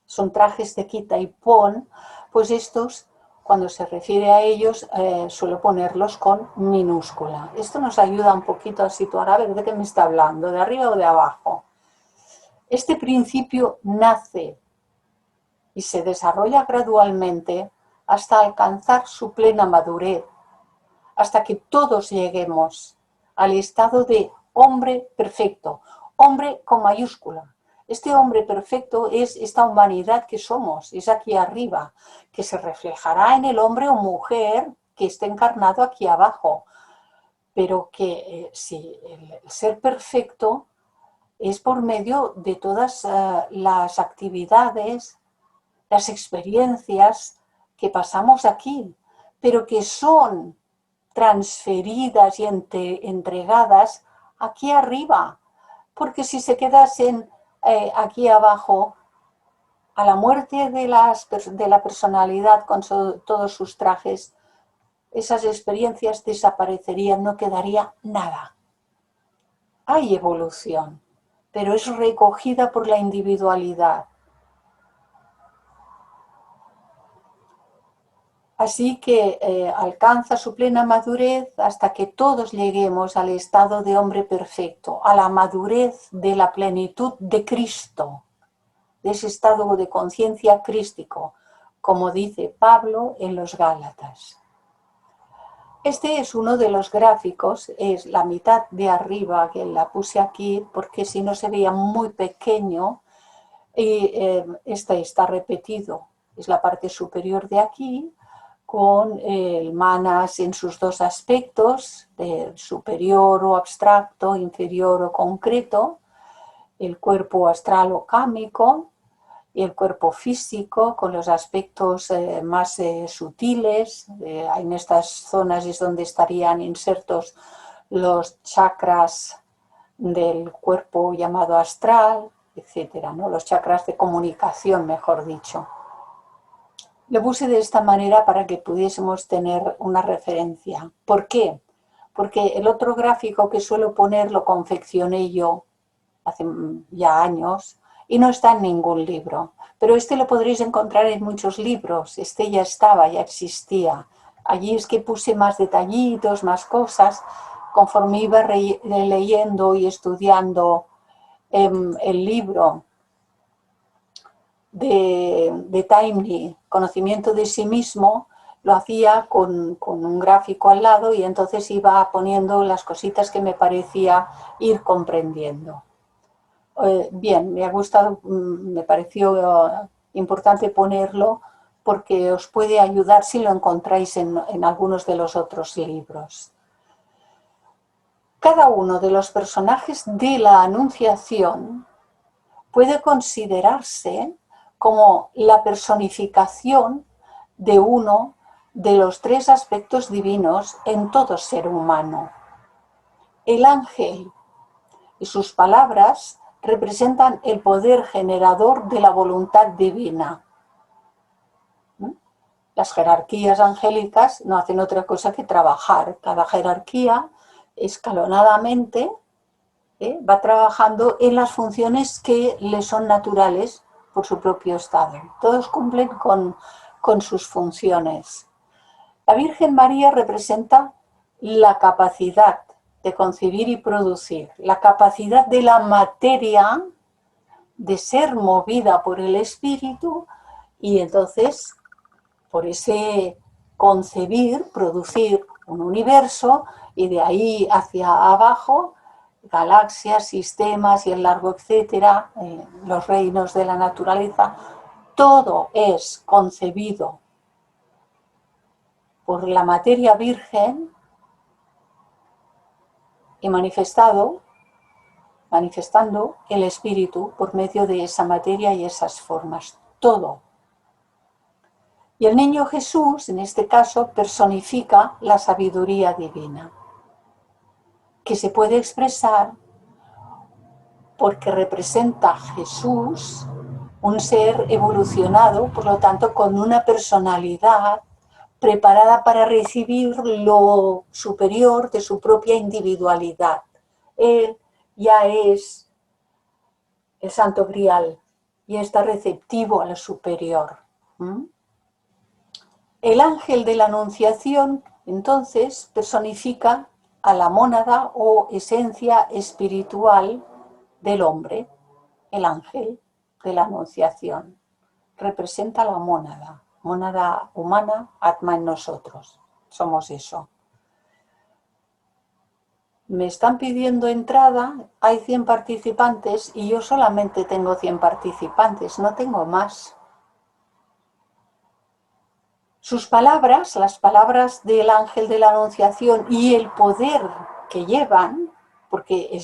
son trajes de quita y pon, pues estos, cuando se refiere a ellos, suelo ponerlos con minúscula. Esto nos ayuda un poquito a situar, a ver, ¿de qué me está hablando? ¿De arriba o de abajo? Este principio nace y se desarrolla gradualmente hasta alcanzar su plena madurez, hasta que todos lleguemos al estado de hombre perfecto, hombre con mayúscula. Este hombre perfecto es esta humanidad que somos, es aquí arriba, que se reflejará en el hombre o mujer que esté encarnado aquí abajo. Pero que si el ser perfecto es por medio de todas las actividades, las experiencias que pasamos aquí, pero que son transferidas y entregadas aquí arriba. Porque si se quedasen aquí abajo, a la muerte de la personalidad con todos sus trajes, esas experiencias desaparecerían, no quedaría nada. Hay evolución, pero es recogida por la individualidad. Así que alcanza su plena madurez hasta que todos lleguemos al estado de hombre perfecto, a la madurez de la plenitud de Cristo, de ese estado de conciencia crístico, como dice Pablo en los Gálatas. Este es uno de los gráficos, es la mitad de arriba, que la puse aquí porque si no se veía muy pequeño, y este está repetido, es la parte superior de aquí, con el manas en sus dos aspectos, de superior o abstracto, inferior o concreto, el cuerpo astral o cámico, y el cuerpo físico con los aspectos más sutiles. En estas zonas es donde estarían insertos los chakras del cuerpo llamado astral, etcétera, ¿no? Los chakras de comunicación, mejor dicho. Lo puse de esta manera para que pudiésemos tener una referencia. ¿Por qué? Porque el otro gráfico que suelo poner lo confeccioné yo hace ya años y no está en ningún libro. Pero este lo podréis encontrar en muchos libros. Este ya estaba, ya existía. Allí es que puse más detallitos, más cosas, conforme iba leyendo y estudiando el libro de Taimni, Conocimiento de sí mismo, lo hacía con un gráfico al lado y entonces iba poniendo las cositas que me parecía ir comprendiendo. Bien, me ha gustado, me pareció importante ponerlo porque os puede ayudar si lo encontráis en algunos de los otros libros. Cada uno de los personajes de la Anunciación puede considerarse como la personificación de uno de los tres aspectos divinos en todo ser humano. El ángel y sus palabras representan el poder generador de la voluntad divina. Las jerarquías angélicas no hacen otra cosa que trabajar. Cada jerarquía, escalonadamente, va trabajando en las funciones que le son naturales por su propio estado. Todos cumplen con sus funciones. La Virgen María representa la capacidad de concebir y producir, la capacidad de la materia de ser movida por el espíritu y entonces por ese concebir, producir un universo y de ahí hacia abajo galaxias, sistemas y el largo etcétera, los reinos de la naturaleza, todo es concebido por la materia virgen y manifestando el espíritu por medio de esa materia y esas formas, todo. Y el niño Jesús, en este caso, personifica la sabiduría divina, que se puede expresar porque representa a Jesús, un ser evolucionado, por lo tanto, con una personalidad preparada para recibir lo superior de su propia individualidad. Él ya es el Santo Grial y está receptivo a lo superior. El ángel de la Anunciación, entonces, personifica a la mónada o esencia espiritual del hombre. El ángel de la Anunciación representa la mónada humana, Atma en nosotros. Somos eso. Me están pidiendo entrada, hay 100 participantes y yo solamente tengo 100 participantes, no tengo más. Sus palabras, las palabras del ángel de la Anunciación y el poder que llevan, porque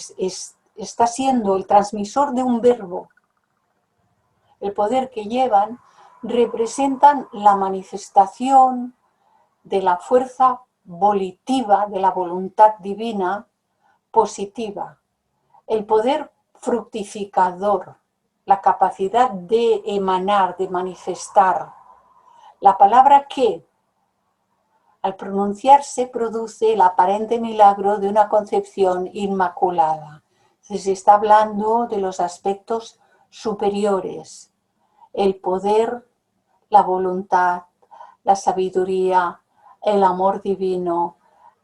está siendo el transmisor de un verbo, el poder que llevan, representan la manifestación de la fuerza volitiva, de la voluntad divina positiva, el poder fructificador, la capacidad de emanar, de manifestar. La palabra que, al pronunciarse, produce el aparente milagro de una concepción inmaculada. Se está hablando de los aspectos superiores, el poder, la voluntad, la sabiduría, el amor divino,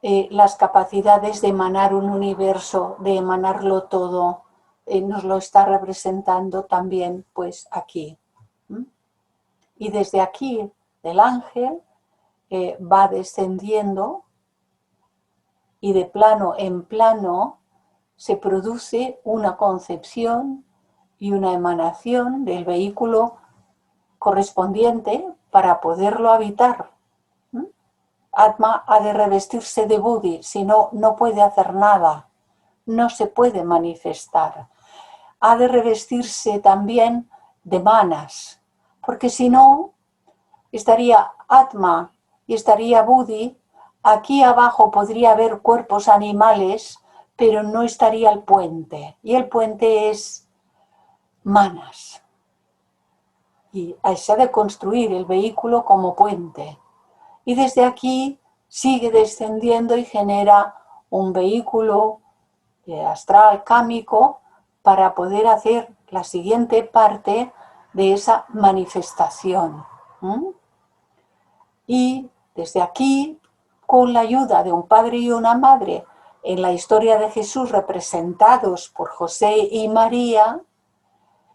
las capacidades de emanar un universo, de emanarlo todo, nos lo está representando también pues aquí. Y desde aquí, del ángel, va descendiendo y de plano en plano se produce una concepción y una emanación del vehículo correspondiente para poderlo habitar. Atma ha de revestirse de Buddhi, si no, no puede hacer nada, no se puede manifestar. Ha de revestirse también de manas, porque si no, estaría Atma y estaría Buddhi. Aquí abajo podría haber cuerpos animales, pero no estaría el puente. Y el puente es manas. Y se ha de construir el vehículo como puente. Y desde aquí sigue descendiendo y genera un vehículo astral cámico para poder hacer la siguiente parte de esa manifestación. Y desde aquí, con la ayuda de un padre y una madre, en la historia de Jesús representados por José y María,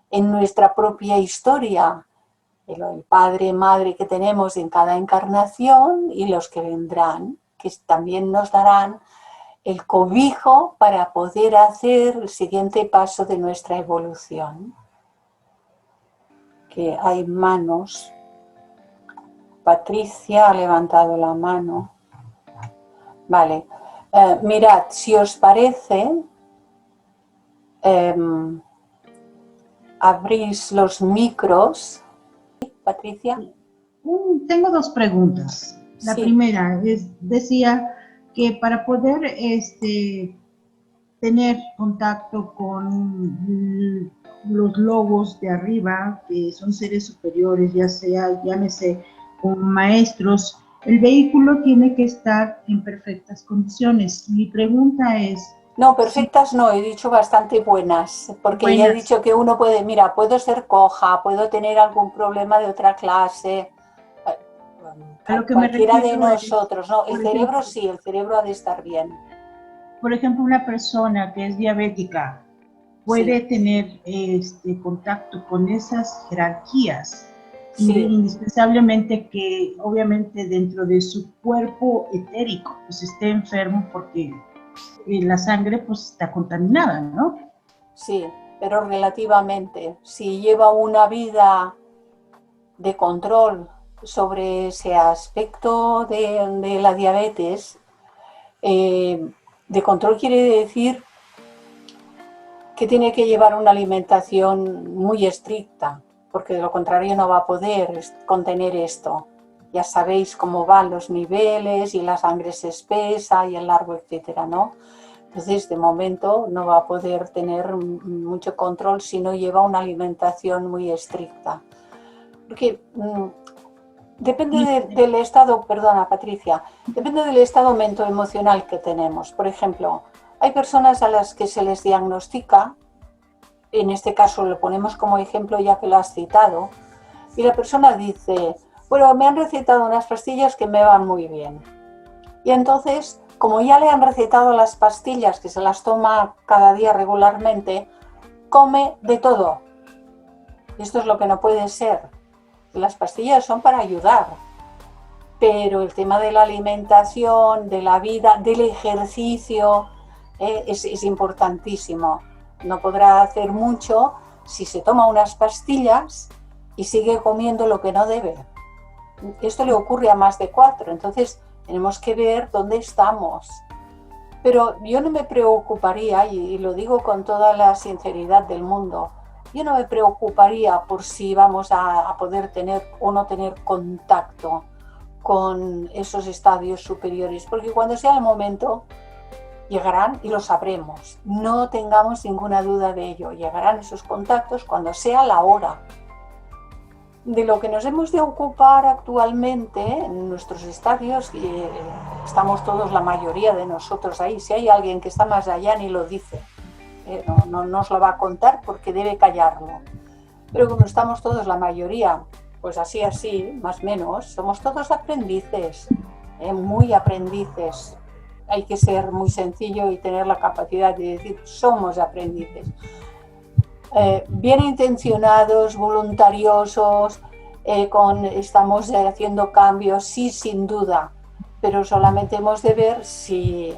en nuestra propia historia, el padre y madre que tenemos en cada encarnación y los que vendrán, que también nos darán el cobijo para poder hacer el siguiente paso de nuestra evolución. Que hay manos. Patricia ha levantado la mano. Vale. Mirad, si os parece, abrís los micros. Patricia. Tengo dos preguntas. La Sí. primera decía que para poder tener contacto con los lobos de arriba, que son seres superiores, ya sea, llámese, como maestros, el vehículo tiene que estar en perfectas condiciones. Mi pregunta es... No, perfectas no, he dicho bastante buenas, porque Buenas. ya he dicho que uno puede, mira, puedo ser coja, puedo tener algún problema de otra clase, A lo que me cualquiera de refiero es, nosotros, ¿no? El por cerebro ejemplo, sí, el cerebro ha de estar bien. Por ejemplo, una persona que es diabética puede tener contacto con esas jerarquías, Sí. indispensablemente que obviamente dentro de su cuerpo etérico pues esté enfermo porque la sangre pues está contaminada, ¿no? Sí, pero relativamente. Si lleva una vida de control sobre ese aspecto de la diabetes, de control quiere decir que tiene que llevar una alimentación muy estricta, porque de lo contrario no va a poder contener esto. Ya sabéis cómo van los niveles y la sangre se espesa y el largo, etcétera, ¿no? Entonces, de momento no va a poder tener mucho control si no lleva una alimentación muy estricta. Porque depende del estado, perdona Patricia, depende del estado mental-emocional que tenemos. Por ejemplo, hay personas a las que se les diagnostica, en este caso lo ponemos como ejemplo ya que lo has citado, y la persona dice, bueno, me han recetado unas pastillas que me van muy bien. Y entonces, como ya le han recetado las pastillas, que se las toma cada día regularmente, come de todo. Esto es lo que no puede ser. Las pastillas son para ayudar, pero el tema de la alimentación, de la vida, del ejercicio, es importantísimo. No podrá hacer mucho si se toma unas pastillas y sigue comiendo lo que no debe. Esto le ocurre a más de 4, entonces tenemos que ver dónde estamos. Pero yo no me preocuparía, y lo digo con toda la sinceridad del mundo, yo no me preocuparía por si vamos a poder tener o no tener contacto con esos estadios superiores, porque cuando sea el momento llegarán y lo sabremos. No tengamos ninguna duda de ello. Llegarán esos contactos cuando sea la hora. De lo que nos hemos de ocupar actualmente en nuestros estadios, y estamos todos, la mayoría de nosotros ahí. Si hay alguien que está más allá, ni lo dice. No nos lo va a contar porque debe callarlo. Pero como estamos todos, la mayoría, pues así, más o menos, somos todos aprendices, muy aprendices. Hay que ser muy sencillo y tener la capacidad de decir, somos aprendices. Bien intencionados, voluntariosos, estamos haciendo cambios, sí, sin duda, pero solamente hemos de ver si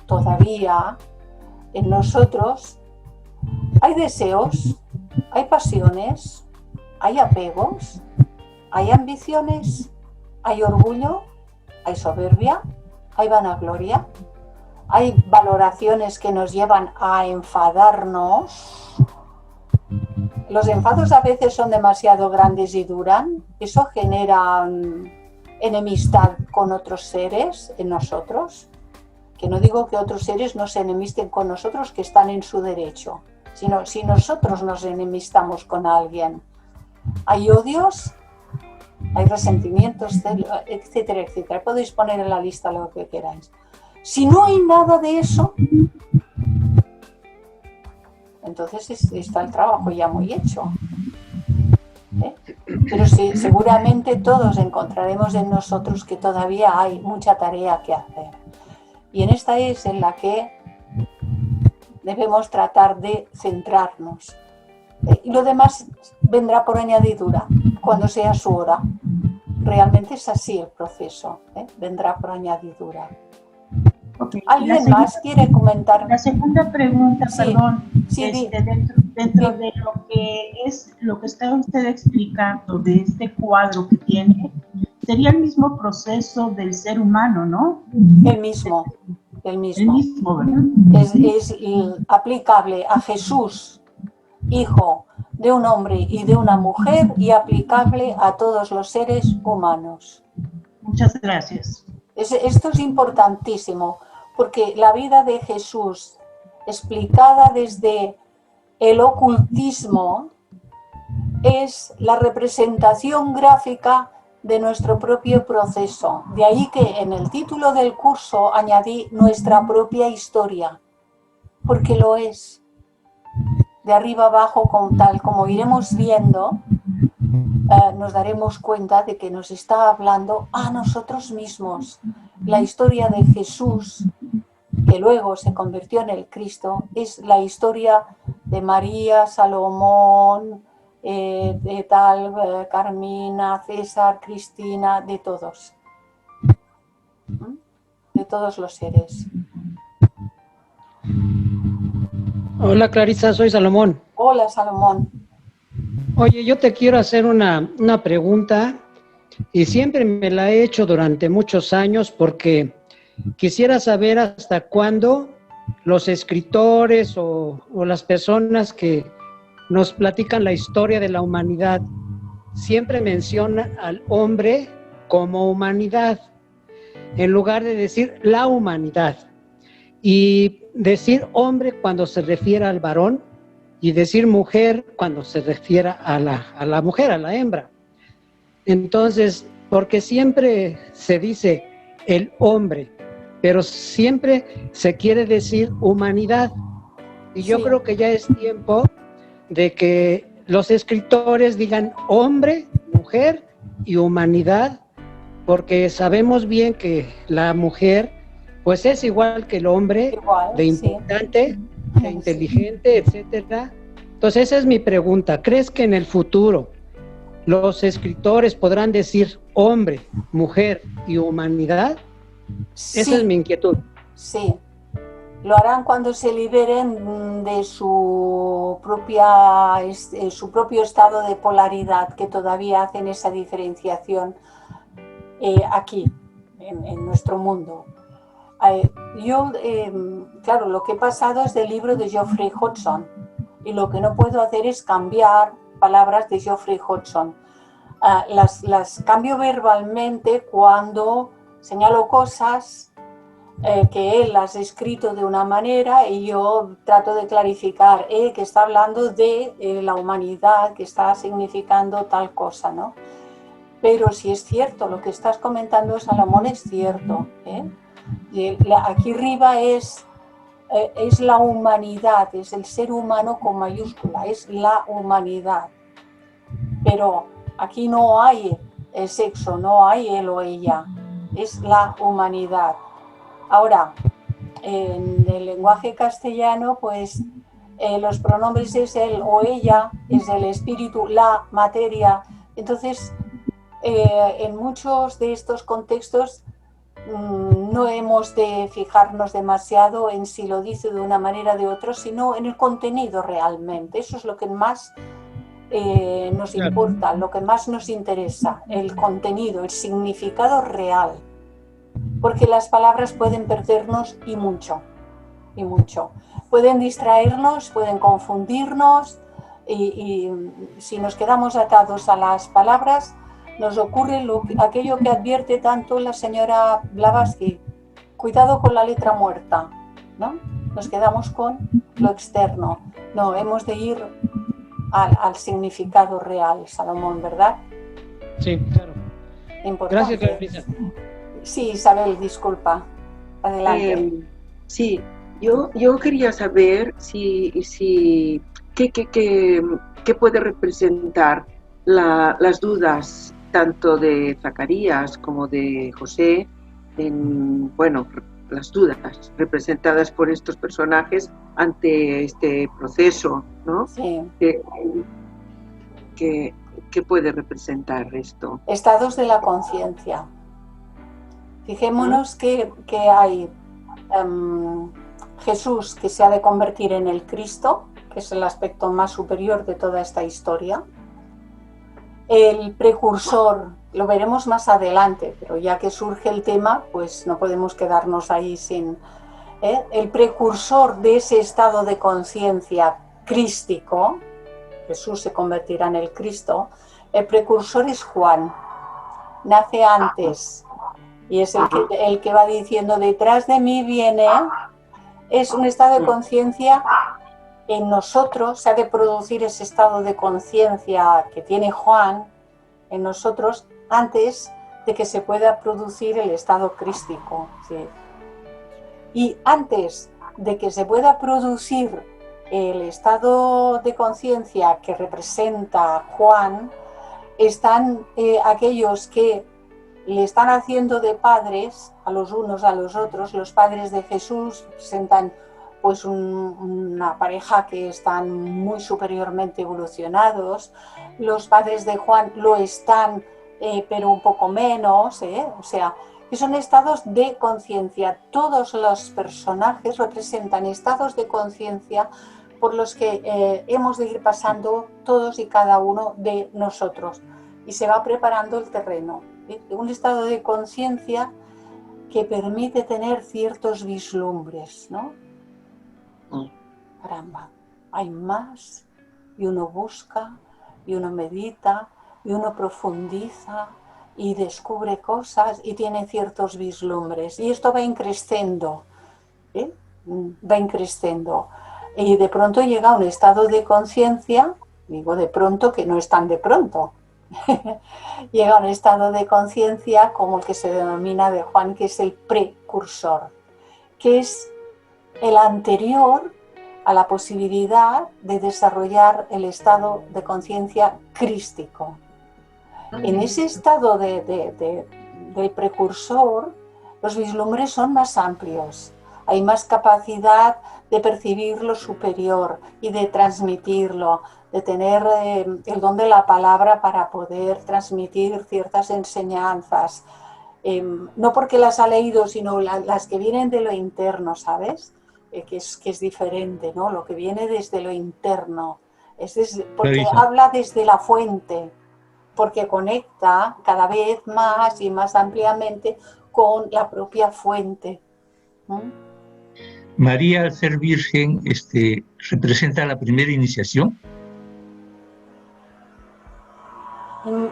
todavía en nosotros hay deseos, hay pasiones, hay apegos, hay ambiciones, hay orgullo, hay soberbia, hay vanagloria, hay valoraciones que nos llevan a enfadarnos. Los enfados a veces son demasiado grandes y duran. Eso genera enemistad con otros seres en nosotros. Que no digo que otros seres no se enemisten con nosotros, que están en su derecho, sino si nosotros nos enemistamos con alguien. Hay odios, hay resentimientos, etcétera, etcétera. Podéis poner en la lista lo que queráis. Si no hay nada de eso, entonces está el trabajo ya muy hecho. Pero sí, seguramente todos encontraremos en nosotros que todavía hay mucha tarea que hacer. Y en esta es en la que debemos tratar de centrarnos. Y lo demás vendrá por añadidura, cuando sea su hora. Realmente es así el proceso, vendrá por añadidura. Okay. ¿Alguien más quiere comentar? La segunda pregunta, Sí, perdón, sí, dentro de lo que está usted explicando de este cuadro que tiene, sería el mismo proceso del ser humano, ¿no? el mismo. El mismo, ¿verdad? Es aplicable a Jesús, hijo de un hombre y de una mujer, y aplicable a todos los seres humanos. Muchas gracias. Esto es importantísimo, porque la vida de Jesús, explicada desde el ocultismo, es la representación gráfica de nuestro propio proceso. De ahí que en el título del curso añadí nuestra propia historia, porque lo es. De arriba abajo, tal como iremos viendo, nos daremos cuenta de que nos está hablando a nosotros mismos. La historia de Jesús, que luego se convirtió en el Cristo, es la historia de María, Salomón, Carmina, César, Cristina, de todos. De todos los seres. Hola Clarisa, soy Salomón. Hola Salomón. Oye, yo te quiero hacer una pregunta y siempre me la he hecho durante muchos años porque quisiera saber hasta cuándo los escritores o las personas que nos platican la historia de la humanidad siempre mencionan al hombre como humanidad en lugar de decir la humanidad y decir hombre cuando se refiere al varón y decir mujer cuando se refiere a la mujer, a la hembra. Entonces, porque siempre se dice el hombre, pero siempre se quiere decir humanidad. Y yo creo que ya es tiempo de que los escritores digan hombre, mujer y humanidad, porque sabemos bien que la mujer pues es igual que el hombre, de importante, de inteligente, etcétera. Entonces esa es mi pregunta. ¿Crees que en el futuro los escritores podrán decir hombre, mujer y humanidad? Sí, esa es mi inquietud. Sí, lo harán cuando se liberen de su propio estado de polaridad, que todavía hacen esa diferenciación aquí, en nuestro mundo. Claro, lo que he pasado es del libro de Geoffrey Hodgson y lo que no puedo hacer es cambiar palabras de Geoffrey Hodgson. Las cambio verbalmente cuando señalo cosas que él las ha escrito de una manera y yo trato de clarificar que está hablando de la humanidad, que está significando tal cosa, ¿no? Pero si es cierto, lo que estás comentando, Salomón, es cierto, aquí arriba es la humanidad, es el ser humano con mayúscula, es la humanidad. Pero aquí no hay sexo, no hay él o ella, es la humanidad. Ahora, en el lenguaje castellano, pues los pronombres es él o ella, es el espíritu, la materia. Entonces, En muchos de estos contextos no hemos de fijarnos demasiado en si lo dice de una manera o de otra, sino en el contenido realmente. Eso es lo que más nos importa, lo que más nos interesa, el contenido, el significado real. Porque las palabras pueden perdernos y mucho, y mucho. Pueden distraernos, pueden confundirnos y si nos quedamos atados a las palabras, nos ocurre aquello que advierte tanto la señora Blavatsky: cuidado con la letra muerta, ¿no? Nos quedamos con lo externo. No, hemos de ir al significado real, Salomón, ¿verdad? Sí, claro. Importante. Gracias, Clarisa. Sí, Isabel, disculpa. Adelante. Sí, yo quería saber qué puede representar las dudas tanto de Zacarías como de José, las dudas representadas por estos personajes ante este proceso, ¿no? Sí. ¿Qué puede representar esto? Estados de la conciencia. Fijémonos que hay Jesús, que se ha de convertir en el Cristo, que es el aspecto más superior de toda esta historia. El precursor, lo veremos más adelante, pero ya que surge el tema, pues no podemos quedarnos ahí sin... El precursor de ese estado de conciencia crístico, Jesús se convertirá en el Cristo, el precursor es Juan, nace antes y es el que va diciendo: detrás de mí viene. Es un estado de conciencia en nosotros, se ha de producir ese estado de conciencia que tiene Juan en nosotros antes de que se pueda producir el estado crístico. ¿Sí? Y antes de que se pueda producir el estado de conciencia que representa Juan, están aquellos que le están haciendo de padres a los unos a los otros. Los padres de Jesús representan pues una pareja que están muy superiormente evolucionados. Los padres de Juan lo están, pero un poco menos, o sea, que son estados de conciencia. Todos los personajes representan estados de conciencia por los que hemos de ir pasando todos y cada uno de nosotros, y se va preparando el terreno. Un estado de conciencia que permite tener ciertos vislumbres, ¿no? Caramba, hay más, y uno busca, y uno medita, y uno profundiza, y descubre cosas, y tiene ciertos vislumbres, y esto va increciendo, va increciendo, y de pronto llega a un estado de conciencia, digo de pronto que no es tan de pronto, llega a un estado de conciencia como el que se denomina de Juan, que es el precursor, que es el anterior a la posibilidad de desarrollar el estado de conciencia crístico. En ese estado del precursor, los vislumbres son más amplios, hay más capacidad de percibir lo superior y de transmitirlo, de tener el don de la palabra para poder transmitir ciertas enseñanzas, no porque las ha leído, sino las que vienen de lo interno, ¿sabes? Que es diferente, ¿no? Lo que viene desde lo interno, porque habla desde la fuente, porque conecta cada vez más y más ampliamente con la propia fuente. María, al ser virgen, representa la primera iniciación.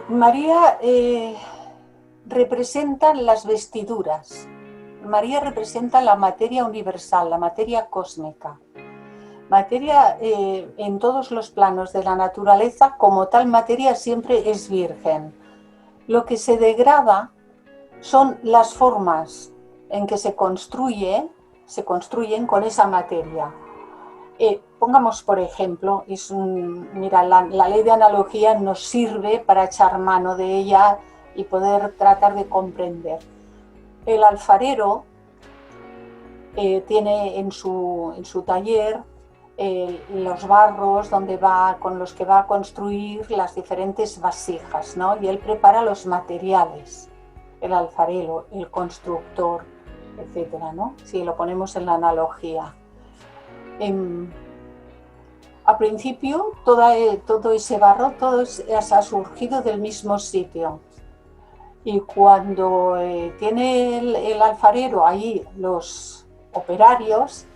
María representa las vestiduras. María representa la materia universal, la materia cósmica. Materia en todos los planos de la naturaleza, como tal materia siempre es virgen. Lo que se degrada son las formas en que se construyen con esa materia. Pongamos por ejemplo, mira, la ley de analogía nos sirve para echar mano de ella y poder tratar de comprender. El alfarero tiene en su taller los barros con los que va a construir las diferentes vasijas, ¿no? Y él prepara los materiales, el alfarero, el constructor, etcétera, ¿no? Si lo ponemos en la analogía. Al principio todo ese barro, ha surgido del mismo sitio. Y cuando tiene el alfarero ahí los operarios,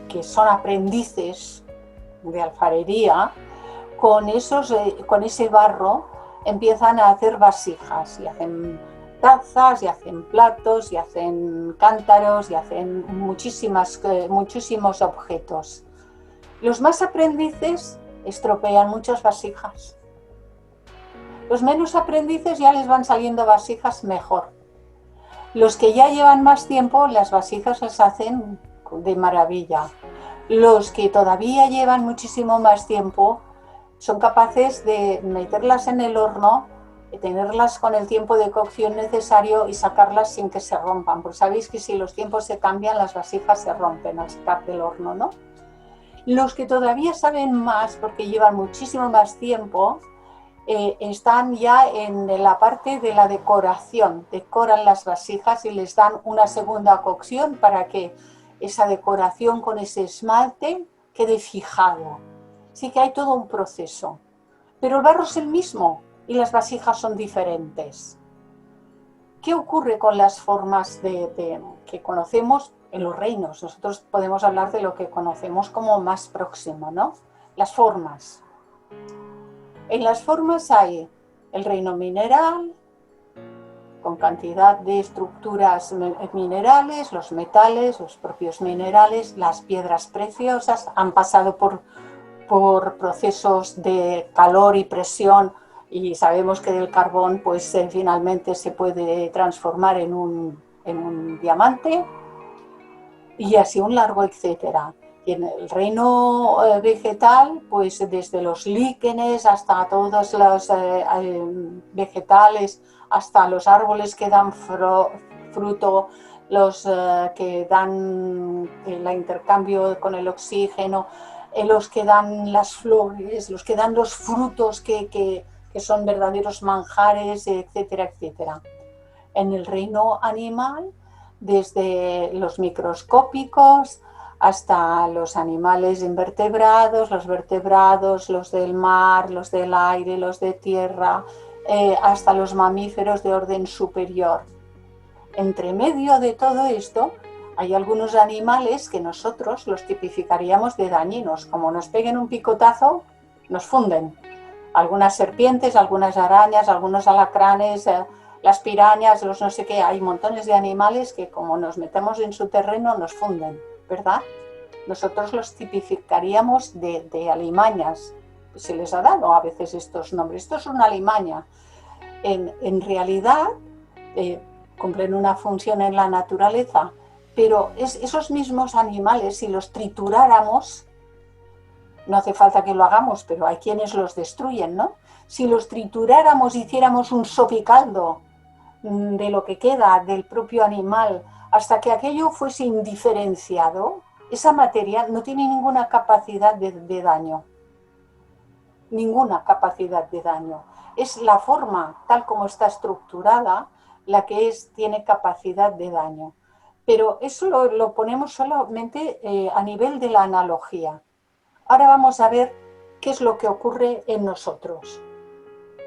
que son aprendices de alfarería, con ese barro empiezan a hacer vasijas, y hacen tazas, y hacen platos, y hacen cántaros, y hacen muchísimos objetos. Los más aprendices estropean muchas vasijas. Los menos aprendices ya les van saliendo vasijas mejor. Los que ya llevan más tiempo, las vasijas las hacen de maravilla. Los que todavía llevan muchísimo más tiempo son capaces de meterlas en el horno, de tenerlas con el tiempo de cocción necesario y sacarlas sin que se rompan. Porque sabéis que si los tiempos se cambian, las vasijas se rompen al sacar del horno, ¿no? Los que todavía saben más, porque llevan muchísimo más tiempo, están ya en la parte de la decoración. Decoran las vasijas y les dan una segunda cocción para que esa decoración con ese esmalte quede fijado. Sí que hay todo un proceso. Pero el barro es el mismo y las vasijas son diferentes. ¿Qué ocurre con las formas que conocemos en los reinos? Nosotros podemos hablar de lo que conocemos como más próximo, ¿no? Las formas. En las formas hay el reino mineral, con cantidad de estructuras minerales, los metales, los propios minerales, las piedras preciosas, han pasado por procesos de calor y presión, y sabemos que del carbón pues finalmente se puede transformar en un diamante, y así un largo etcétera. Y en el reino vegetal, pues desde los líquenes hasta todos los vegetales, hasta los árboles que dan fruto, los que dan el intercambio con el oxígeno, los que dan las flores, los que dan los frutos que son verdaderos manjares, etcétera, etcétera. En el reino animal, desde los microscópicos hasta los animales invertebrados, los vertebrados, los del mar, los del aire, los de tierra, hasta los mamíferos de orden superior. Entre medio de todo esto hay algunos animales que nosotros los tipificaríamos de dañinos. Como nos peguen un picotazo, nos funden. Algunas serpientes, algunas arañas, algunos alacranes, las pirañas, los no sé qué. Hay montones de animales que como nos metemos en su terreno nos funden, ¿verdad? Nosotros los tipificaríamos de alimañas. Se les ha dado a veces estos nombres. Esto es una alimaña. En realidad cumplen una función en la naturaleza, pero esos mismos animales, si los trituráramos, no hace falta que lo hagamos, pero hay quienes los destruyen, ¿no? Si los trituráramos, hiciéramos un sopicaldo de lo que queda del propio animal, hasta que aquello fuese indiferenciado, esa materia no tiene ninguna capacidad de daño. Ninguna capacidad de daño. Es la forma, tal como está estructurada, la que tiene capacidad de daño. Pero eso lo ponemos solamente a nivel de la analogía. Ahora vamos a ver qué es lo que ocurre en nosotros.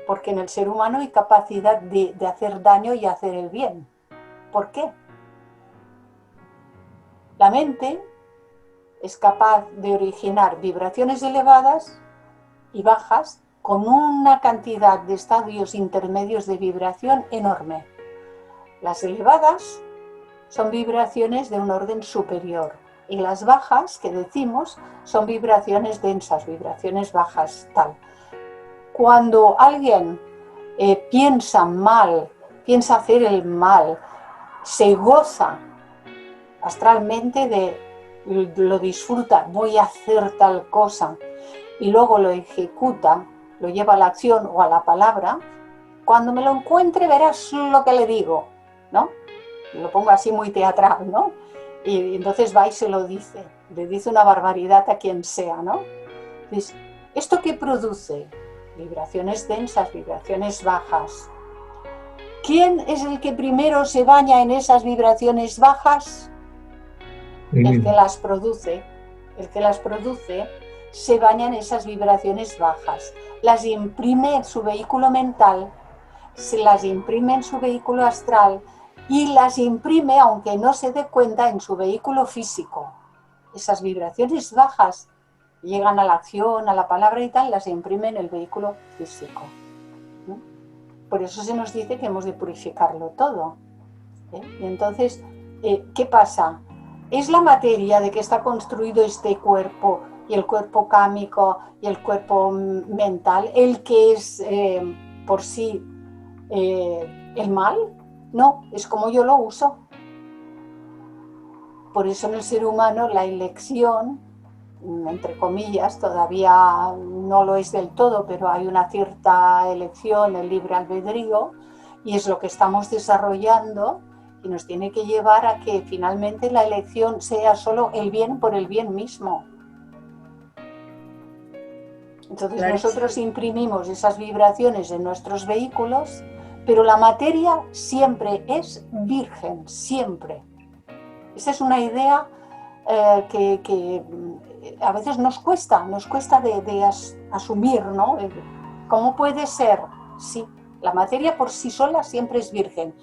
Porque en el ser humano hay capacidad de hacer daño y hacer el bien. ¿Por qué? La mente es capaz de originar vibraciones elevadas y bajas con una cantidad de estadios intermedios de vibración enorme. Las elevadas son vibraciones de un orden superior y las bajas, que decimos, son vibraciones densas, vibraciones bajas, tal. Cuando alguien piensa mal, piensa hacer el mal, se goza astralmente lo disfruta, voy a hacer tal cosa, y luego lo ejecuta, lo lleva a la acción o a la palabra, cuando me lo encuentre verás lo que le digo, ¿no? Lo pongo así muy teatral, ¿no? Y entonces va y se lo dice. le dice una barbaridad a quien sea, ¿no? Entonces, ¿esto qué produce? Vibraciones densas, vibraciones bajas. ¿Quién es el que primero se baña en esas vibraciones bajas? El que las produce. El que las produce se baña en esas vibraciones bajas. Las imprime en su vehículo mental, se las imprime en su vehículo astral y las imprime, aunque no se dé cuenta, en su vehículo físico. Esas vibraciones bajas llegan a la acción, a la palabra y tal, las imprime en el vehículo físico. Por eso se nos dice que hemos de purificarlo todo. Y entonces, ¿qué pasa? Es la materia de que está construido este cuerpo, y el cuerpo cámico y el cuerpo mental, el que es por sí el mal. No, es como yo lo uso. Por eso en el ser humano la elección, entre comillas, todavía no lo es del todo, pero hay una cierta elección, el libre albedrío, y es lo que estamos desarrollando y nos tiene que llevar a que finalmente la elección sea solo el bien por el bien mismo. Entonces Clarísimo. nosotros imprimimos esas vibraciones en nuestros vehículos, pero la materia siempre es virgen, siempre. Esa es una idea que a veces nos cuesta de asumir, ¿no? ¿Cómo puede ser? Sí, la materia por sí sola siempre es virgen.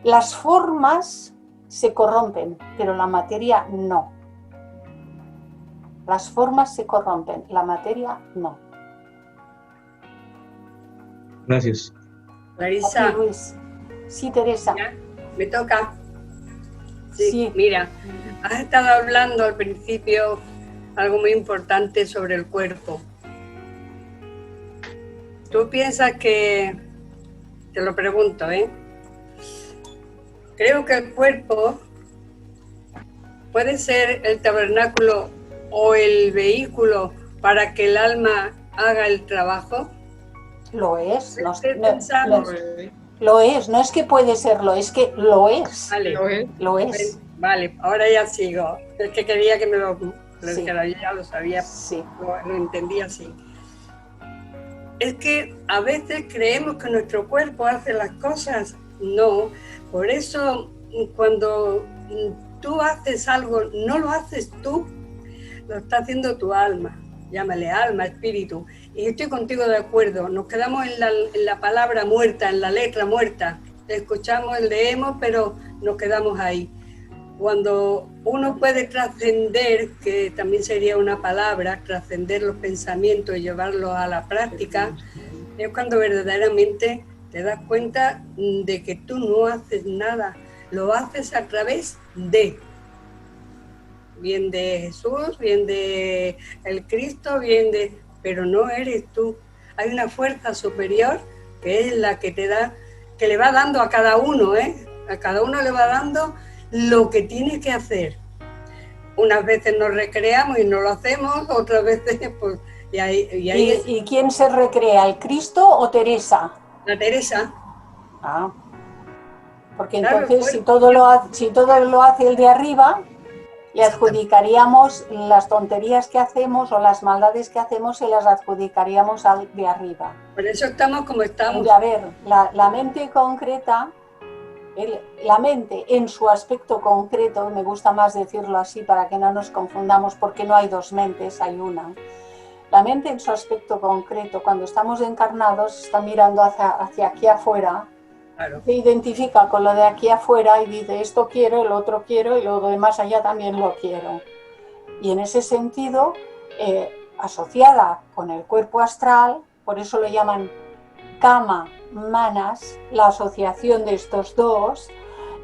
Las formas se corrompen, pero la materia no. Las formas se corrompen, la materia no. Gracias. Clarisa, Aquí, Luis. Sí, Teresa. ¿ya? ¿Me toca? Sí, Sí. Mira, has estado hablando al principio algo muy importante sobre el cuerpo. ¿Tú piensas que, te lo pregunto, creo que el cuerpo puede ser el tabernáculo o el vehículo para que el alma haga el trabajo? Lo es. Pensamos. Lo es, no es que puede serlo, es que lo es. Vale, Lo es. vale, ahora ya sigo. Es que quería que me lo Sí. dijera, yo ya lo sabía, Sí. lo entendía así. Es que a veces creemos que nuestro cuerpo hace las cosas. No, por eso cuando tú haces algo, no lo haces tú, lo está haciendo tu alma. Llámale alma, espíritu. Y estoy contigo de acuerdo. Nos quedamos en la palabra muerta, en la letra muerta. Escuchamos, leemos, pero nos quedamos ahí. Cuando uno puede trascender, que también sería una palabra, trascender los pensamientos y llevarlos a la práctica, es cuando verdaderamente te das cuenta de que tú no haces nada, lo haces a través de, bien de Jesús, bien de el Cristo, bien de, pero no eres tú. Hay una fuerza superior que es la que te da, que le va dando a cada uno, a cada uno le va dando lo que tiene que hacer. Unas veces nos recreamos y no lo hacemos, otras veces pues y ahí ¿Y quién se recrea, el Cristo o Teresa? la Teresa. Ah, porque Claro, entonces pues, si todo lo hace el de arriba, le adjudicaríamos las tonterías que hacemos o las maldades que hacemos, se las adjudicaríamos al de arriba. Por eso estamos como estamos. A ver, la mente concreta, la mente en su aspecto concreto, me gusta más decirlo así para que no nos confundamos, porque no hay dos mentes, hay una. La mente en su aspecto concreto, cuando estamos encarnados, está mirando hacia aquí afuera, Claro. se identifica con lo de aquí afuera y dice esto quiero, el otro quiero y lo de más allá también lo quiero. Y en ese sentido, asociada con el cuerpo astral, por eso lo llaman kama, manas, la asociación de estos dos,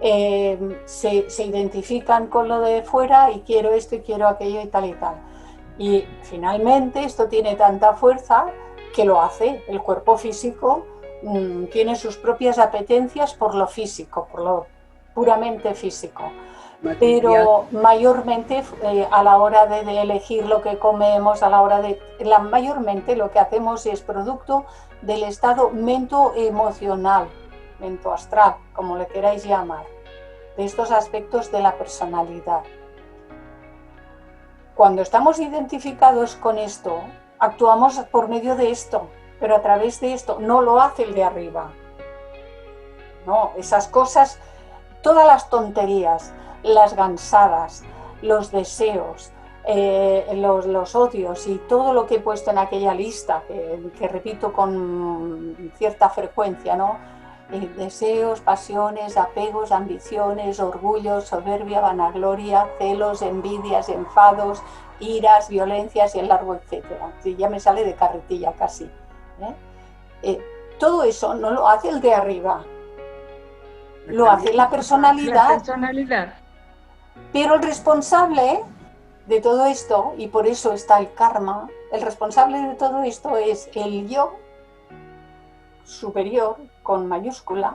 se identifican con lo de fuera y quiero esto y quiero aquello y tal y tal. Y finalmente esto tiene tanta fuerza que lo hace el cuerpo físico, tiene sus propias apetencias por lo físico, por lo puramente físico. Pero mayormente a la hora de elegir lo que comemos, mayormente lo que hacemos es producto del estado mento-emocional, mento-astral, como le queráis llamar, de estos aspectos de la personalidad. cuando estamos identificados con esto, actuamos por medio de esto, pero a través de esto no lo hace el de arriba. No, esas cosas, todas las tonterías, las gansadas, los deseos, los odios y todo lo que he puesto en aquella lista, que repito con cierta frecuencia, ¿no? Deseos, pasiones, apegos, ambiciones, orgullos, soberbia, vanagloria, celos, envidias, enfados, iras, violencias y el largo etcétera. Sí, ya me sale de carretilla casi. Todo eso no lo hace el de arriba, lo hace la personalidad. Pero el responsable de todo esto, y por eso está el karma, el responsable de todo esto es el yo superior, con mayúscula,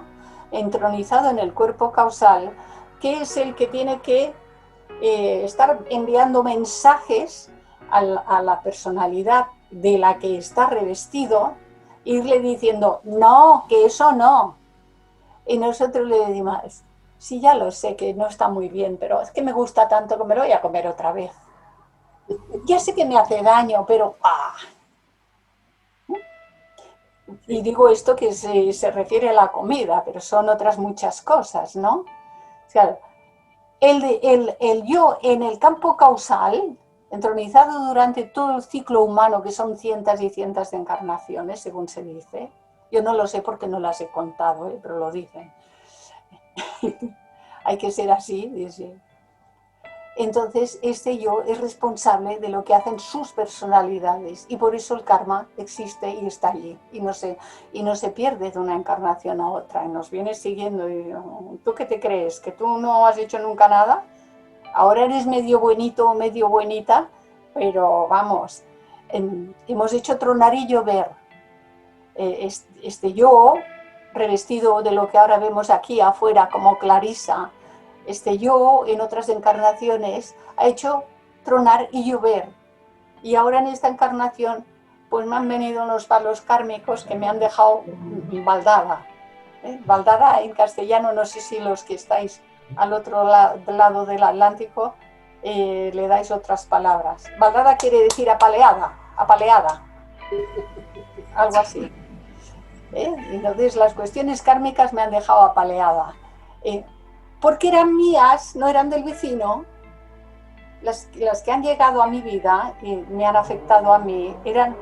entronizado en el cuerpo causal, que es el que tiene que estar enviando mensajes a la personalidad de la que está revestido, irle diciendo, no, que eso no. Y nosotros le decimos, sí, ya lo sé, que no está muy bien, pero es que me gusta tanto que me lo voy a comer otra vez. Ya sé que me hace daño, pero Y digo esto que se refiere a la comida, pero son otras muchas cosas, ¿no? O sea, el yo en el campo causal, entronizado durante todo el ciclo humano, que son cientos y cientos de encarnaciones, según se dice. Yo no lo sé porque no las he contado, pero lo dicen. Hay que ser así, dice. Entonces, este yo es responsable de lo que hacen sus personalidades y por eso el karma existe y está allí y no se pierde de una encarnación a otra y nos viene siguiendo. Y, ¿tú qué te crees? ¿Que tú no has hecho nunca nada? Ahora eres medio buenito o medio buenita, pero vamos, hemos hecho tronar y llover. Este yo, revestido de lo que ahora vemos aquí afuera como Clarisa, este yo en otras encarnaciones ha hecho tronar y llover. Y ahora en esta encarnación pues me han venido unos palos kármicos que me han dejado baldada. Baldada en castellano, no sé si los que estáis al otro lado del Atlántico le dais otras palabras. Baldada quiere decir apaleada, algo así. Entonces las cuestiones kármicas me han dejado apaleada. Porque eran mías, no eran del vecino. Las que han llegado a mi vida y me han afectado a mí eran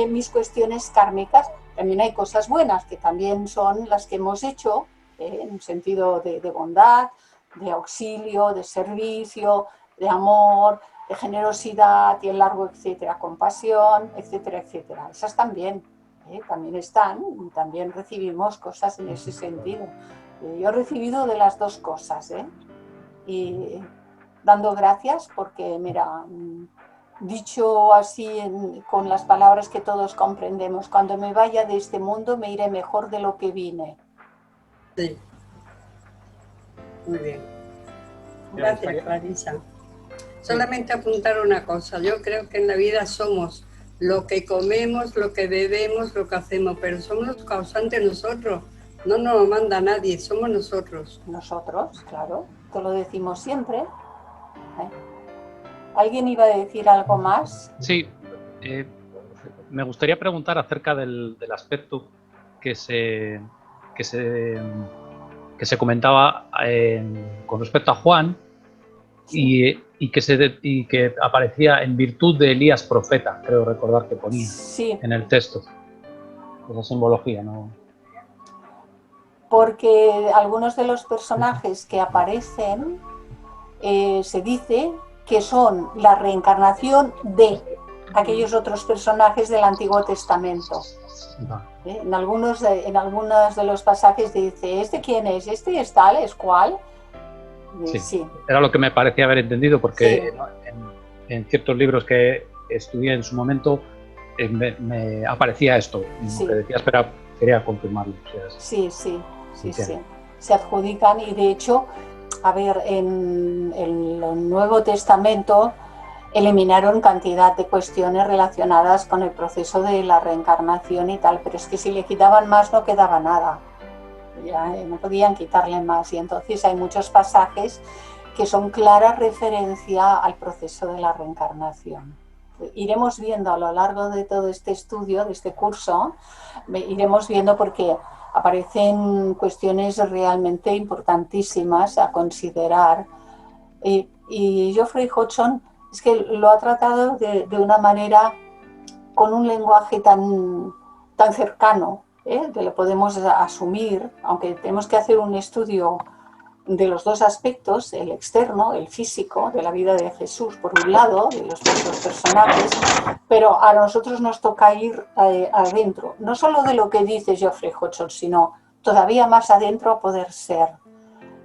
mis cuestiones kármicas. También hay cosas buenas que también son las que hemos hecho en un sentido de bondad, de auxilio, de servicio, de amor, de generosidad y el largo etcétera, compasión, etcétera, etcétera. Esas también están y también recibimos cosas en ese sentido. Yo he recibido de las dos cosas, y dando gracias porque, mira, dicho así con las palabras que todos comprendemos, cuando me vaya de este mundo me iré mejor de lo que vine. Sí. Muy bien. Gracias, Clarisa. Solamente apuntar una cosa, yo creo que en la vida somos lo que comemos, lo que bebemos, lo que hacemos, pero somos los causantes nosotros. No nos lo manda nadie, somos nosotros. Nosotros, claro, te lo decimos siempre. ¿Alguien iba a decir algo más? Sí, me gustaría preguntar acerca del aspecto que se comentaba con respecto a Juan, sí. y que aparecía en virtud de Elías profeta, creo recordar que ponía, sí, en el texto. Esa simbología, ¿no? Porque algunos de los personajes que aparecen se dice que son la reencarnación de aquellos otros personajes del Antiguo Testamento. En algunos de los pasajes dice, ¿este quién es? ¿Este es tal? ¿Es cual? Sí. Era lo que me parecía haber entendido, porque sí, en ciertos libros que estudié en su momento me aparecía esto, sí, que decías, pero quería confirmarlo. O sea, sí. Se adjudican y de hecho, a ver, en el Nuevo Testamento eliminaron cantidad de cuestiones relacionadas con el proceso de la reencarnación y tal, pero es que si le quitaban más no quedaba nada, ya no podían quitarle más, y entonces hay muchos pasajes que son clara referencia al proceso de la reencarnación. Iremos viendo a lo largo de todo este estudio, de este curso, iremos viendo porque aparecen cuestiones realmente importantísimas a considerar. Y Geoffrey Hodgson es que lo ha tratado de una manera, con un lenguaje tan cercano, que lo podemos asumir, aunque tenemos que hacer un estudio de los dos aspectos, el externo, el físico, de la vida de Jesús, por un lado, de los personajes, pero a nosotros nos toca ir adentro, no solo de lo que dice Geoffrey Hodgson, sino todavía más adentro a poder ser.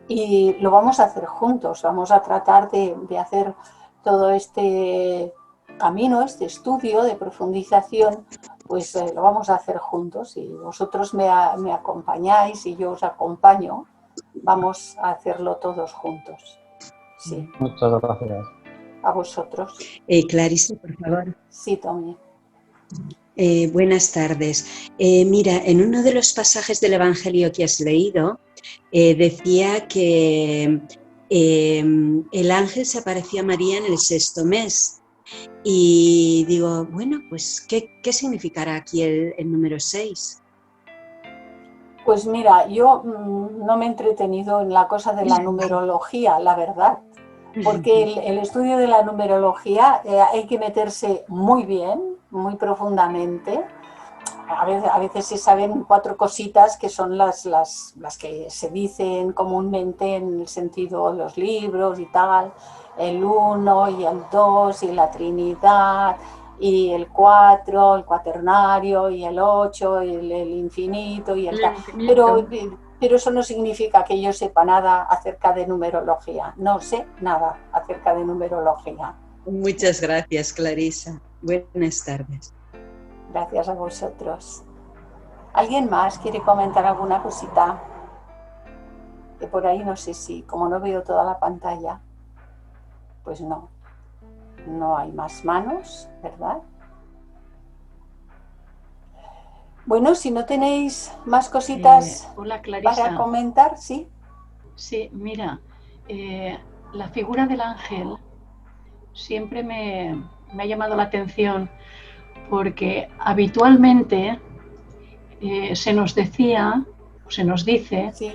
Y lo vamos a hacer juntos, vamos a tratar de hacer todo este camino, este estudio de profundización, pues lo vamos a hacer juntos y vosotros me acompañáis y yo os acompaño. Vamos a hacerlo todos juntos. Sí. Muchas gracias. A vosotros. Clarisa, por favor. Sí, Tommy. Buenas tardes. Mira, en uno de los pasajes del Evangelio que has leído, decía que el ángel se apareció a María en el 6º mes. Y digo, bueno, pues, ¿qué significará aquí el número 6? Pues mira, yo no me he entretenido en la cosa de la numerología, la verdad, porque el estudio de la numerología hay que meterse muy bien, muy profundamente. A veces se saben 4 cositas que son las que se dicen comúnmente en el sentido de los libros y tal, el 1 y el 2 y la Trinidad y el 4, el cuaternario y el 8 y el infinito y el tal. Pero eso no significa que yo sepa nada acerca de numerología. No sé nada acerca de numerología. Muchas gracias, Clarisa. Buenas tardes. Gracias a vosotros. ¿Alguien más quiere comentar alguna cosita? Que por ahí no sé si, como no veo toda la pantalla, pues no hay más manos, ¿verdad? Bueno, si no tenéis más cositas hola, Clarisa. Para comentar, ¿sí? Sí, mira, la figura del ángel siempre me ha llamado la atención porque habitualmente se nos dice sí,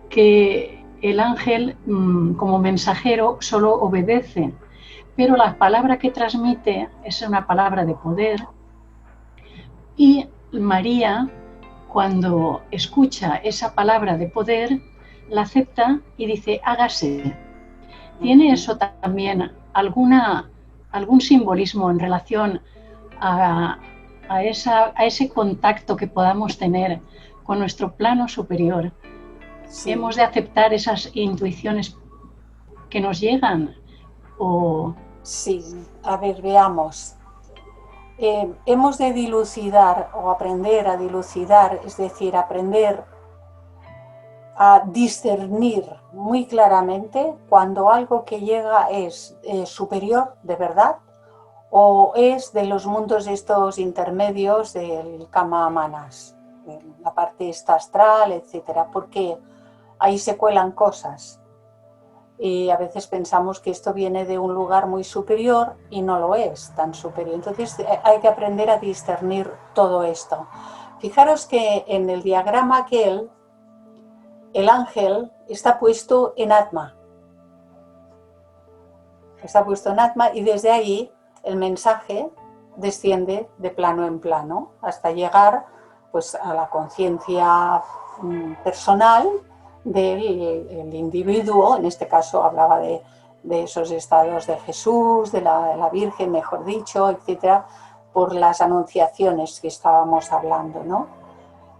que el ángel como mensajero solo obedece, pero la palabra que transmite es una palabra de poder y María, cuando escucha esa palabra de poder, la acepta y dice, hágase. ¿Tiene eso también algún simbolismo en relación a ese contacto que podamos tener con nuestro plano superior? sí. ¿Hemos de aceptar esas intuiciones que nos llegan? Sí, a ver, veamos. Hemos de dilucidar o aprender a dilucidar, es decir, aprender a discernir muy claramente cuando algo que llega es superior de verdad o es de los mundos estos intermedios del Kama Manas, la parte esta astral, etcétera, porque ahí se cuelan cosas. Y a veces pensamos que esto viene de un lugar muy superior y no lo es tan superior. Entonces hay que aprender a discernir todo esto. Fijaros que en el diagrama aquel, el ángel está puesto en Atma. Está puesto en Atma y desde ahí el mensaje desciende de plano en plano hasta llegar pues, a la conciencia personal del individuo. En este caso hablaba de esos estados de Jesús, de la Virgen, mejor dicho, etcétera, por las anunciaciones que estábamos hablando, ¿no?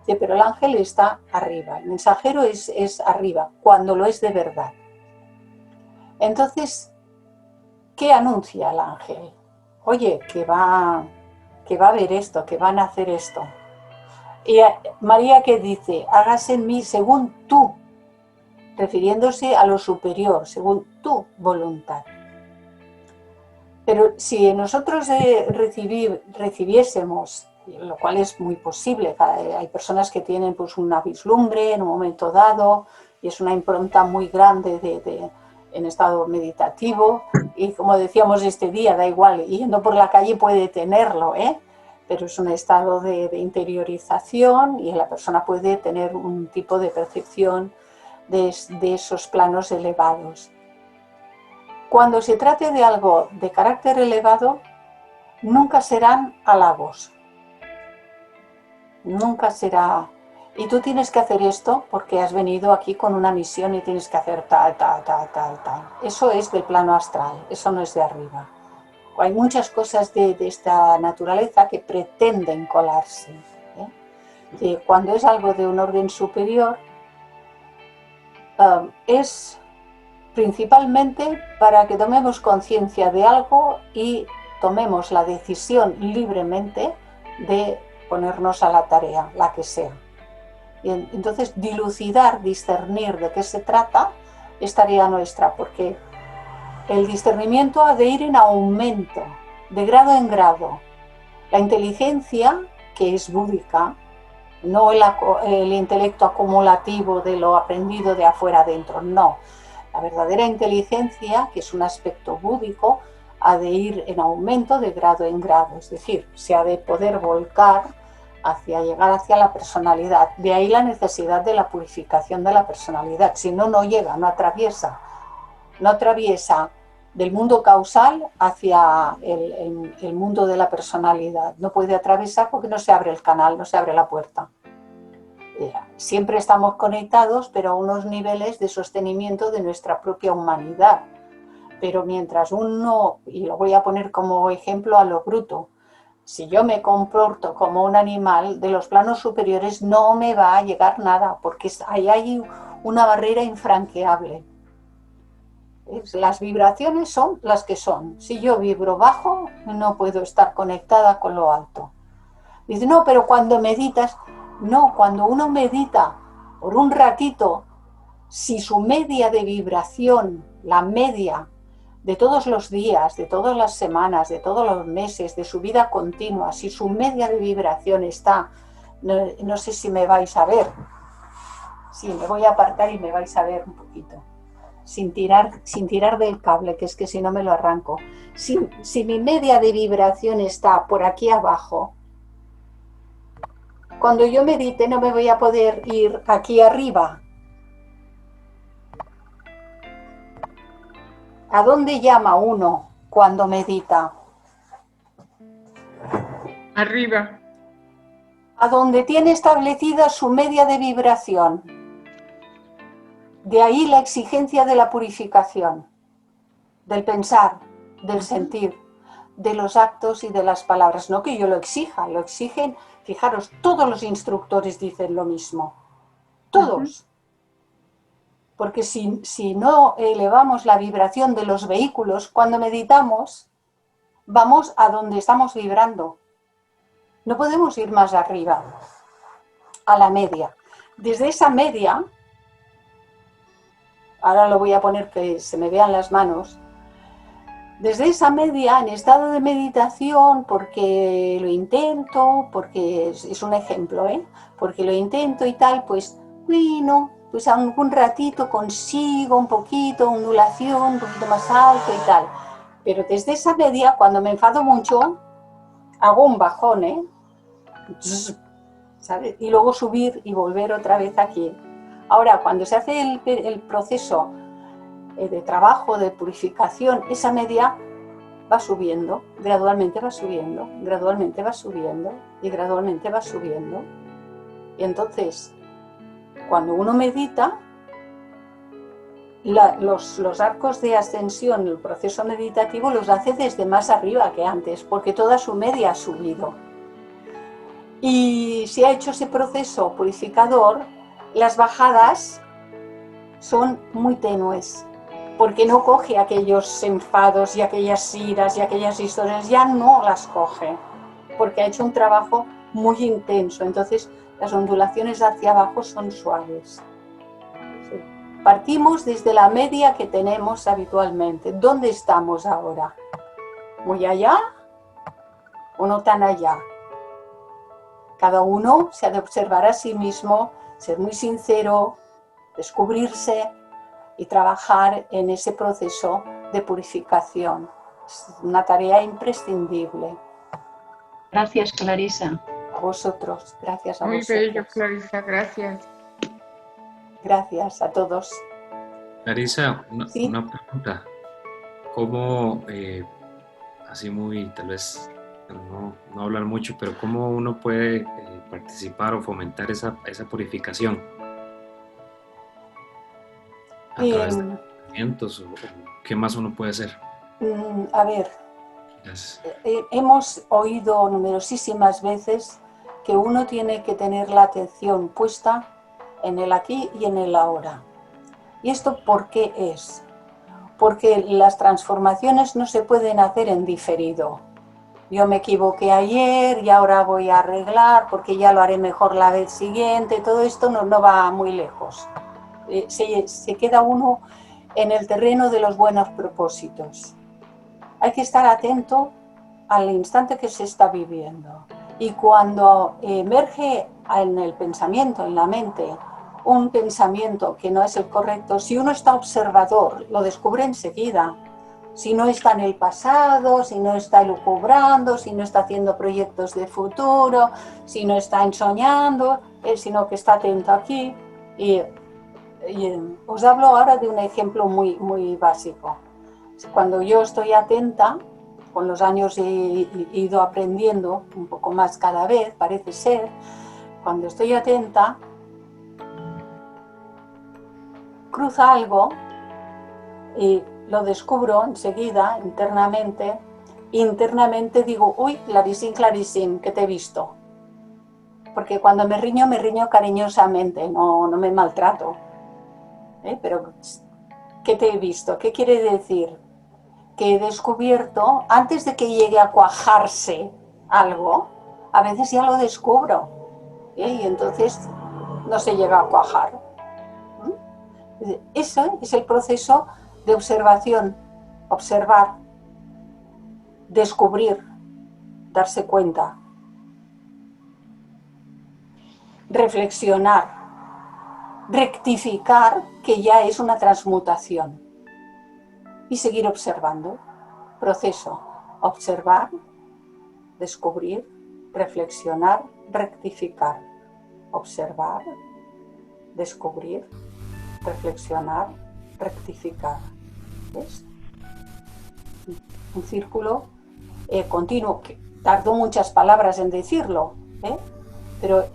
Pero el ángel está arriba, el mensajero es arriba, cuando lo es de verdad. Entonces, ¿qué anuncia el ángel? Oye, que va a haber esto, que van a hacer esto. Y María, ¿qué dice? Hágase en mí según tú, refiriéndose a lo superior, según tu voluntad. Pero si nosotros recibiésemos, lo cual es muy posible, hay personas que tienen pues, una vislumbre en un momento dado y es una impronta muy grande en estado meditativo, y como decíamos este día, da igual, yendo por la calle puede tenerlo, pero es un estado de interiorización y la persona puede tener un tipo de percepción de esos planos elevados. Cuando se trate de algo de carácter elevado, nunca serán halagos. Nunca será, y tú tienes que hacer esto porque has venido aquí con una misión y tienes que hacer tal. Eso es del plano astral, eso no es de arriba. Hay muchas cosas de esta naturaleza que pretenden colarse. Que cuando es algo de un orden superior, es principalmente para que tomemos conciencia de algo y tomemos la decisión libremente de ponernos a la tarea, la que sea. Y entonces dilucidar, discernir de qué se trata es tarea nuestra, porque el discernimiento ha de ir en aumento, de grado en grado. La inteligencia, que es búdica, no el intelecto acumulativo de lo aprendido de afuera adentro, no. La verdadera inteligencia, que es un aspecto búdico, ha de ir en aumento de grado en grado, es decir, se ha de poder volcar hacia llegar hacia la personalidad. De ahí la necesidad de la purificación de la personalidad, si no, no llega, no atraviesa del mundo causal hacia el mundo de la personalidad. No puede atravesar porque no se abre el canal, no se abre la puerta. Siempre estamos conectados, pero a unos niveles de sostenimiento de nuestra propia humanidad. Pero mientras uno, y lo voy a poner como ejemplo a lo bruto, si yo me comporto como un animal, de los planos superiores no me va a llegar nada, porque ahí hay una barrera infranqueable. Las vibraciones son las que son. Si yo vibro bajo, no puedo estar conectada con lo alto. Dice, no, pero cuando meditas, no, cuando uno medita por un ratito, si su media de vibración, la media de todos los días, de todas las semanas, de todos los meses, de su vida continua, si su media de vibración está, no sé si me vais a ver, sí, me voy a apartar y me vais a ver un poquito, sin tirar del cable, que es que si no me lo arranco. Si mi media de vibración está por aquí abajo, cuando yo medite no me voy a poder ir aquí arriba. ¿A dónde llama uno cuando medita? Arriba. A donde tiene establecida su media de vibración. De ahí la exigencia de la purificación, del pensar, del sentir, de los actos y de las palabras. No que yo lo exija, lo exigen, fijaros, todos los instructores dicen lo mismo. Todos. Porque si no elevamos la vibración de los vehículos, cuando meditamos, vamos a donde estamos vibrando. No podemos ir más arriba, a la media. Desde esa media, ahora lo voy a poner que se me vean las manos, desde esa media, en estado de meditación, porque lo intento, porque es un ejemplo, porque lo intento y tal, pues, bueno, pues algún ratito consigo un poquito, ondulación, un poquito más alto y tal. Pero desde esa media, cuando me enfado mucho, hago un bajón, ¿sabes? Y luego subir y volver otra vez aquí. Ahora, cuando se hace el proceso de trabajo, de purificación, esa media va subiendo, gradualmente va subiendo, gradualmente va subiendo y gradualmente va subiendo. Y entonces, cuando uno medita, los arcos de ascensión, el proceso meditativo los hace desde más arriba que antes, porque toda su media ha subido. Y si ha hecho ese proceso purificador, las bajadas son muy tenues, porque no coge aquellos enfados y aquellas iras y aquellas historias, ya no las coge, porque ha hecho un trabajo muy intenso. Entonces las ondulaciones hacia abajo son suaves. Partimos desde la media que tenemos habitualmente. ¿Dónde estamos ahora? ¿Muy allá o no tan allá? Cada uno se ha de observar a sí mismo, ser muy sincero, descubrirse, y trabajar en ese proceso de purificación. Es una tarea imprescindible. Gracias, Clarisa. A vosotros, gracias a Muy vosotros. bello, Clarisa, gracias. Gracias a todos. Clarisa, ¿Sí? una pregunta. ¿Cómo, así muy, tal vez no hablar mucho, pero cómo uno puede participar o fomentar esa purificación? ¿A través de movimientos o qué más uno puede hacer? A ver, hemos oído numerosísimas veces que uno tiene que tener la atención puesta en el aquí y en el ahora. ¿Y esto por qué es? Porque las transformaciones no se pueden hacer en diferido. Yo me equivoqué ayer y ahora voy a arreglar porque ya lo haré mejor la vez siguiente. Todo esto no va muy lejos. Se queda uno en el terreno de los buenos propósitos. Hay que estar atento al instante que se está viviendo. Y cuando emerge en el pensamiento, en la mente, un pensamiento que no es el correcto, si uno está observador, lo descubre enseguida. Si no está en el pasado, si no está elucubrando, si no está haciendo proyectos de futuro, si no está ensoñando, sino que está atento aquí. Y os hablo ahora de un ejemplo muy básico. Cuando yo estoy atenta, con los años he ido aprendiendo un poco más cada vez, parece ser, cuando estoy atenta, cruza algo y lo descubro enseguida, internamente digo, uy, Clarín, que te he visto. Porque cuando me riño cariñosamente, no me maltrato. Pero, ¿qué te he visto? ¿Qué quiere decir? Que he descubierto, antes de que llegue a cuajarse algo, a veces ya lo descubro. Y entonces no se llega a cuajar. Eso es el proceso de observación, observar, descubrir, darse cuenta, reflexionar, rectificar, que ya es una transmutación, y seguir observando. Proceso, observar, descubrir, reflexionar, rectificar, observar, descubrir, reflexionar, rectificar. ¿Ves? Un círculo continuo, que tardó muchas palabras en decirlo, pero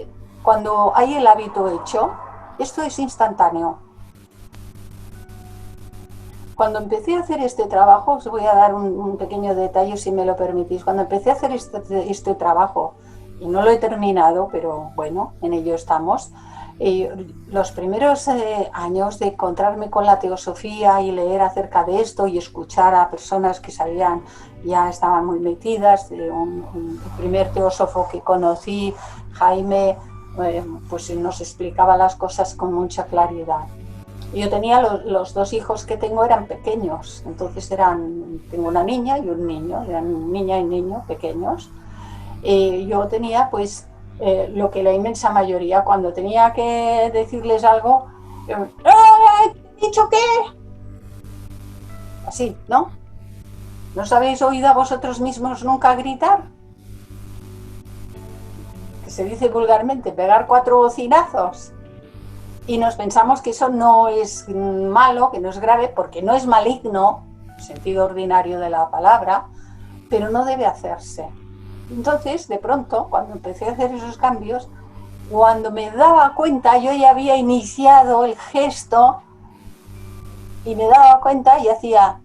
cuando hay el hábito hecho, esto es instantáneo. Cuando empecé a hacer este trabajo, os voy a dar un pequeño detalle si me lo permitís. Cuando empecé a hacer este trabajo, y no lo he terminado, pero bueno, en ello estamos, los primeros años de encontrarme con la teosofía y leer acerca de esto y escuchar a personas que sabían, ya estaban muy metidas, el primer teósofo que conocí, Jaime, pues nos explicaba las cosas con mucha claridad. Yo tenía los dos hijos que tengo eran pequeños, entonces tengo una niña y un niño, eran niña y niño pequeños. Yo tenía pues lo que la inmensa mayoría, cuando tenía que decirles algo, ¿he dicho qué? Así, ¿no? ¿No os habéis oído a vosotros mismos nunca gritar? Que se dice vulgarmente, pegar 4 bocinazos. Y nos pensamos que eso no es malo, que no es grave, porque no es maligno, en el sentido ordinario de la palabra, pero no debe hacerse. Entonces, de pronto, cuando empecé a hacer esos cambios, cuando me daba cuenta, yo ya había iniciado el gesto y me daba cuenta y hacía...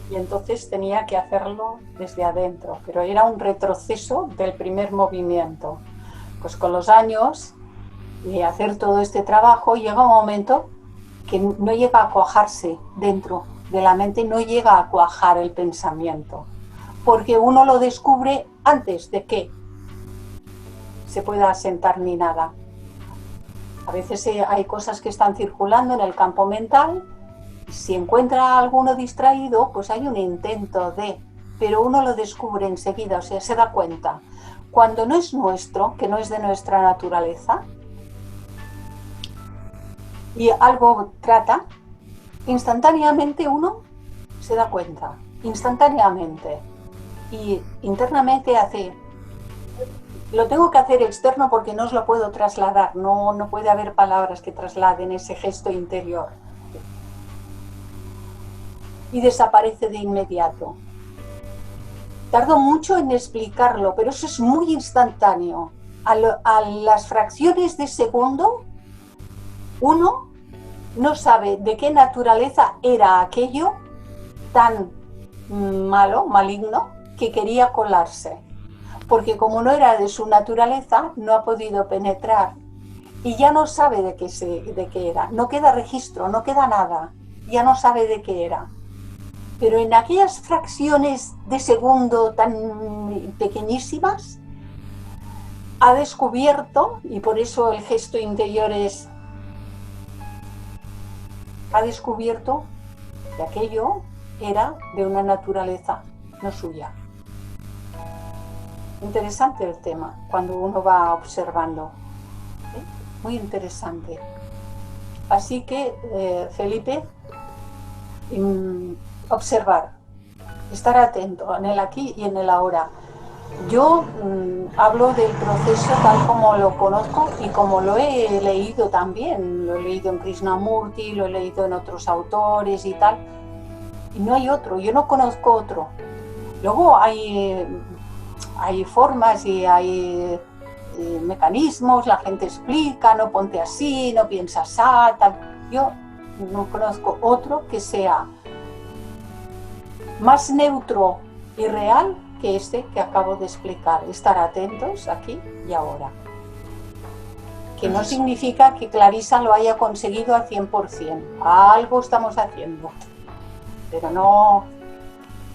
Y entonces tenía que hacerlo desde adentro, pero era un retroceso del primer movimiento. Pues con los años de hacer todo este trabajo llega un momento que no llega a cuajarse dentro de la mente, no llega a cuajar el pensamiento, porque uno lo descubre antes de que se pueda asentar ni nada. A veces hay cosas que están circulando en el campo mental. Si encuentra alguno distraído, pues hay un intento de, pero uno lo descubre enseguida, o sea, se da cuenta. Cuando no es nuestro, que no es de nuestra naturaleza, y algo trata, instantáneamente uno se da cuenta, instantáneamente. Y internamente hace, lo tengo que hacer externo porque no os lo puedo trasladar, no puede haber palabras que trasladen ese gesto interior. Y desaparece de inmediato. Tardo mucho en explicarlo, pero eso es muy instantáneo. A las fracciones de segundo, uno no sabe de qué naturaleza era aquello tan malo, maligno, que quería colarse. Porque como no era de su naturaleza, no ha podido penetrar. Y ya no sabe de qué era. No queda registro, no queda nada. Ya no sabe de qué era. Pero en aquellas fracciones de segundo tan pequeñísimas, ha descubierto, y por eso el gesto interior es, ha descubierto que aquello era de una naturaleza no suya. Interesante el tema, cuando uno va observando. Muy interesante. Así que, Felipe, observar, estar atento en el aquí y en el ahora. Yo hablo del proceso tal como lo conozco y como lo he leído también. Lo he leído en Krishnamurti, lo he leído en otros autores y tal. Y no hay otro, yo no conozco otro. Luego hay formas y hay mecanismos, la gente explica, no ponte así, no piensas tal. Yo no conozco otro que sea más neutro y real que este que acabo de explicar. Estar atentos aquí y ahora. Que no significa que Clarisa lo haya conseguido al 100%. Algo estamos haciendo. Pero no,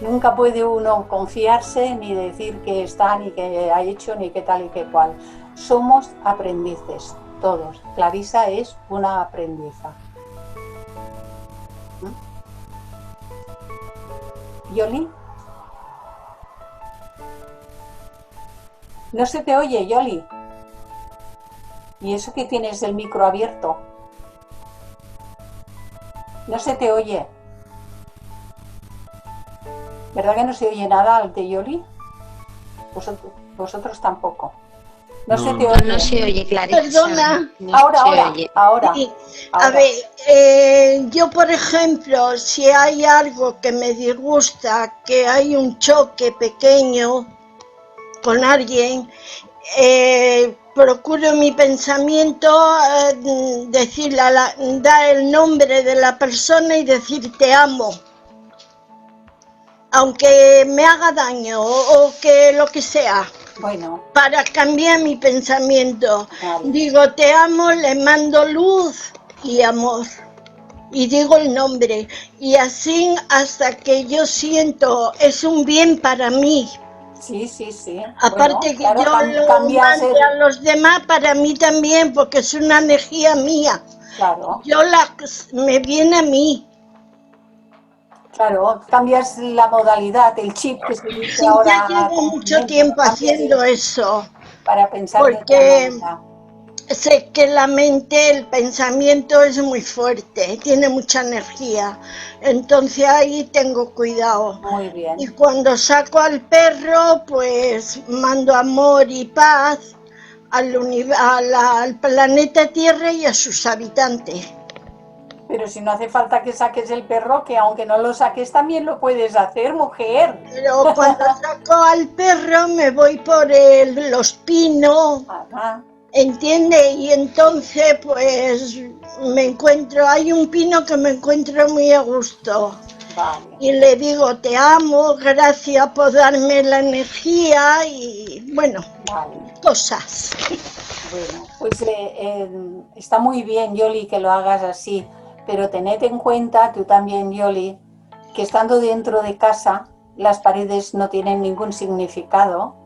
nunca puede uno confiarse ni decir que está, ni que ha hecho, ni que tal y que cual. Somos aprendices, todos. Clarisa es una aprendiza. ¿Yoli? No se te oye, Yoli. ¿Y eso que tienes el micro abierto? No se te oye. ¿Verdad que no se oye nada al de Yoli? Vosotros tampoco. No se te oye. No se oye, Clarisa. Perdona. No Ahora. Sí. A ver, yo por ejemplo, si hay algo que me disgusta, que hay un choque pequeño con alguien, procuro en mi pensamiento dar el nombre de la persona y decir te amo. Aunque me haga daño o que lo que sea, bueno, para cambiar mi pensamiento. Claro. Digo, te amo, le mando luz y amor. Y digo el nombre. Y así hasta que yo siento, es un bien para mí. Sí, sí, sí. Aparte que yo lo mande a los demás, para mí también, porque es una energía mía. Claro. Me viene a mí. Claro, cambias la modalidad, el chip que se dice sí, ahora. Ya llevo mucho tiempo haciendo eso. Para pensar porque sé que la mente, el pensamiento es muy fuerte, tiene mucha energía. Entonces ahí tengo cuidado. Muy bien. Y cuando saco al perro, pues mando amor y paz al planeta Tierra y a sus habitantes. Pero si no hace falta que saques el perro, que aunque no lo saques también lo puedes hacer, mujer. Pero cuando saco al perro me voy por los pinos, ¿entiende? Y entonces pues hay un pino que me encuentro muy a gusto. Vale. Y le digo, te amo, gracias por darme la energía y bueno, cosas. Bueno, pues está muy bien, Yoli, que lo hagas así. Pero tened en cuenta, tú también, Yoli, que estando dentro de casa, las paredes no tienen ningún significado.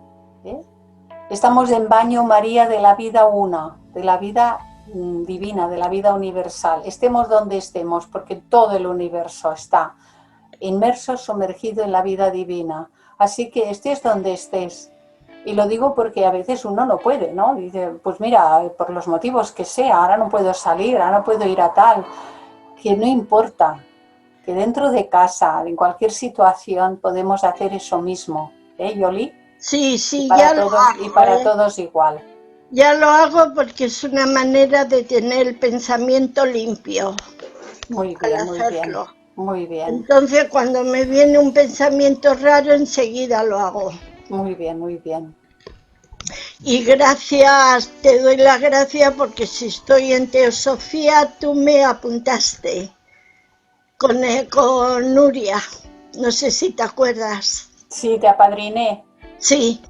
Estamos en baño, María, de la vida una, de la vida divina, de la vida universal. Estemos donde estemos, porque todo el universo está inmerso, sumergido en la vida divina. Así que estés donde estés, Y lo digo porque a veces uno no puede, ¿no? Dice, pues mira, por los motivos que sea, ahora no puedo salir, ahora no puedo ir a tal, que no importa, que dentro de casa, en cualquier situación, podemos hacer eso mismo, ¿eh, Yoli? Sí, sí, Para ya todos, lo hago. y para todos igual. Ya lo hago porque es una manera de tener el pensamiento limpio. Muy al bien, muy bien, hacerlo. muy bien. Entonces, cuando me viene un pensamiento raro, enseguida lo hago. Muy bien, muy bien. Y gracias, te doy las gracias porque si estoy en Teosofía, tú me apuntaste con Nuria. No sé si te acuerdas. Sí, te apadriné. Sí.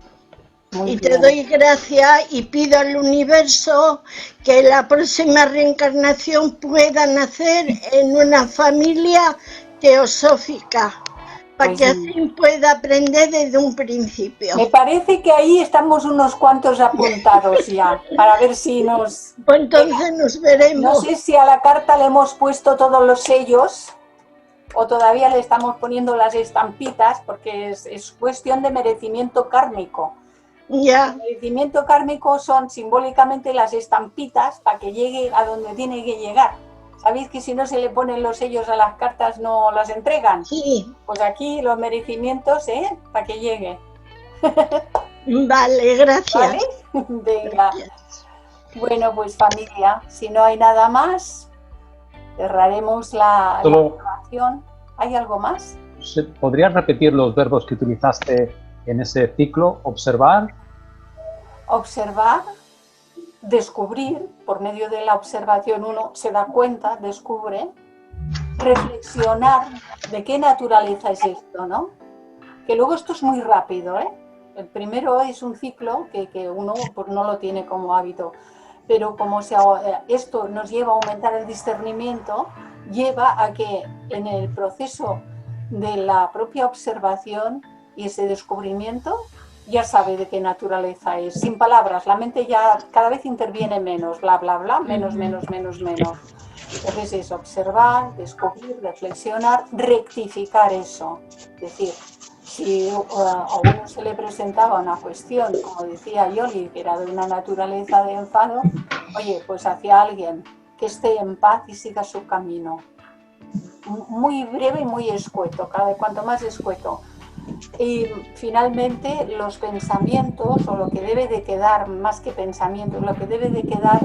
Muy y bien. te doy gracias y pido al universo que la próxima reencarnación pueda nacer en una familia teosófica, para Pues que así pueda aprender desde un principio. Me parece que ahí estamos unos cuantos apuntados ya, para ver si nos... Pues entonces nos veremos. No sé si a la carta le hemos puesto todos los sellos o todavía le estamos poniendo las estampitas, porque es cuestión de merecimiento kármico. Ya. El merecimiento kármico son simbólicamente las estampitas para que llegue a donde tiene que llegar. ¿Sabéis que si no se le ponen los sellos a las cartas no las entregan? Sí. Pues aquí los merecimientos, para que llegue. Vale, gracias. ¿Vale? Venga. Gracias. Bueno, pues familia, si no hay nada más, cerraremos la grabación. ¿Hay algo más? ¿Podrías repetir los verbos que utilizaste en ese ciclo? Observar. Observar, descubrir, por medio de la observación uno se da cuenta, descubre, reflexionar de qué naturaleza es esto, ¿no? Que luego esto es muy rápido, ¿eh? El primero es un ciclo que uno pues, no lo tiene como hábito, pero como esto nos lleva a aumentar el discernimiento, lleva a que en el proceso de la propia observación y ese descubrimiento ya sabe de qué naturaleza es, sin palabras, la mente ya cada vez interviene menos, bla, bla, bla, menos. Entonces es observar, descubrir, reflexionar, rectificar eso. Es decir, si a uno se le presentaba una cuestión, como decía Yoli, que era de una naturaleza de enfado, oye, pues hacia alguien que esté en paz y siga su camino. Muy breve y muy escueto, cada vez cuanto más escueto. Y finalmente los pensamientos, o lo que debe de quedar, más que pensamientos, lo que debe de quedar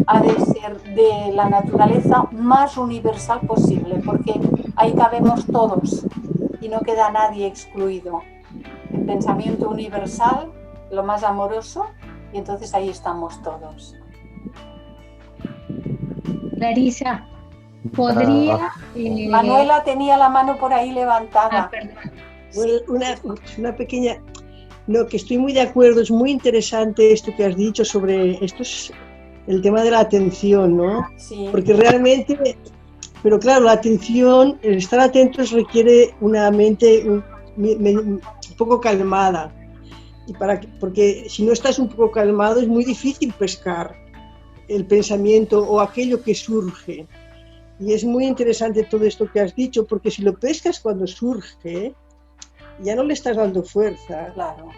ha de ser de la naturaleza más universal posible, porque ahí cabemos todos y no queda nadie excluido. El pensamiento universal, lo más amoroso, y entonces ahí estamos todos. Clarisa, podría... Manuela tenía la mano por ahí levantada. Bueno, una pequeña... No, que estoy muy de acuerdo, es muy interesante esto que has dicho sobre esto, es el tema de la atención, ¿no? Sí. Porque realmente, pero claro, la atención, el estar atentos requiere una mente un poco calmada, porque si no estás un poco calmado es muy difícil pescar el pensamiento o aquello que surge. Y es muy interesante todo esto que has dicho, porque si lo pescas cuando surge, ya no le estás dando fuerza, claro.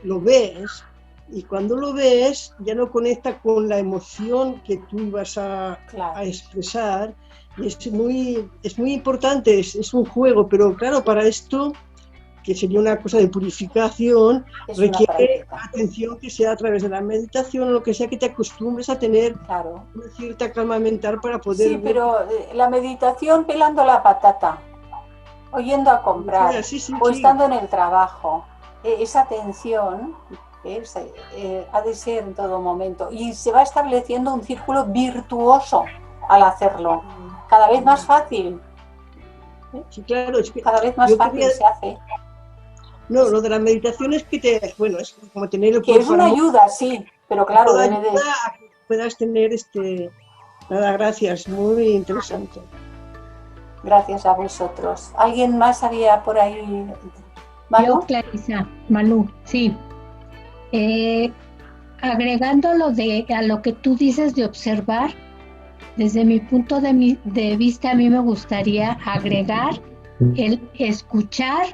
Lo ves, y cuando lo ves ya no conecta con la emoción que tú ibas a expresar, y es muy importante, es un juego, pero claro, para esto, que sería una cosa de purificación, requiere atención que sea a través de la meditación o lo que sea, que te acostumbres a tener una cierta calma mental para poder... Sí, pero la meditación pelando la patata, oyendo a comprar, o estando en el trabajo, esa atención ha de ser en todo momento, y se va estableciendo un círculo virtuoso al hacerlo, cada vez más fácil. Sí, claro, es que cada vez más fácil se hace. No, lo de la meditación es que es como tener el que es una ayuda, sí, pero claro, debe de... a que puedas tener nada, gracias, muy interesante. Gracias a vosotros. ¿Alguien más había por ahí? ¿Malú? Yo, Clarisa, Malú, sí. Agregando a lo que tú dices de observar, desde mi punto de vista a mí me gustaría agregar el escuchar,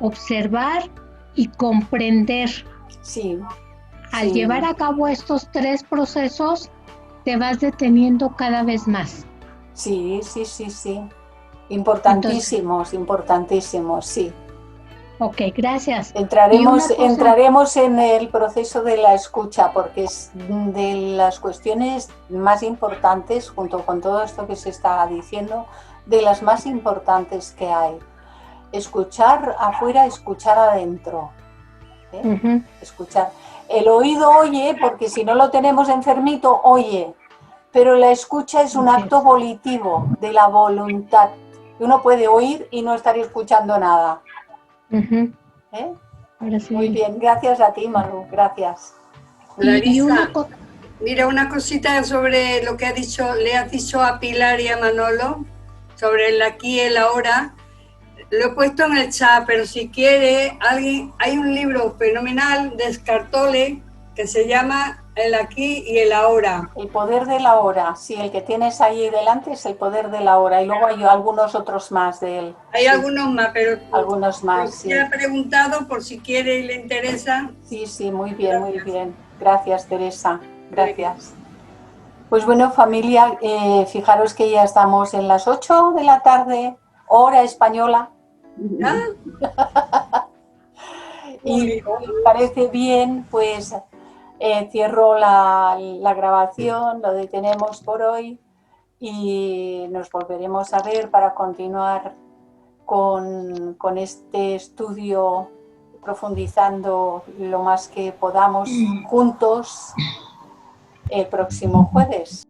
observar y comprender. Sí. Al llevar a cabo estos 3 procesos, te vas deteniendo cada vez más. Sí. Importantísimos, importantísimos, sí. Ok, gracias. Entraremos en el proceso de la escucha, porque es de las cuestiones más importantes, junto con todo esto que se está diciendo, de las más importantes que hay. Escuchar afuera, escuchar adentro. Escuchar. El oído oye, porque si no lo tenemos enfermito, oye. Pero la escucha es un acto volitivo de la voluntad. Uno puede oír y no estar escuchando nada. Ahora sí. Muy bien, gracias a ti, Manu, gracias. Larisa, mira una cosita sobre lo que le has dicho a Pilar y a Manolo, sobre el aquí y el ahora. Lo he puesto en el chat, pero si quiere alguien, hay un libro fenomenal de Scartole que se llama El aquí y el ahora. El poder de la hora, sí, el que tienes ahí delante es el poder de la hora, y luego hay algunos otros más de él. Hay algunos más, pero algunos más, sí. Me ha preguntado por si quiere y le interesa. Sí, muy bien, muy bien. Gracias, Teresa, gracias. Pues bueno, familia, fijaros que ya estamos en las 8 de la tarde, hora española. Y si parece bien, pues cierro la grabación, lo detenemos por hoy y nos volveremos a ver para continuar con este estudio, profundizando lo más que podamos juntos el próximo jueves.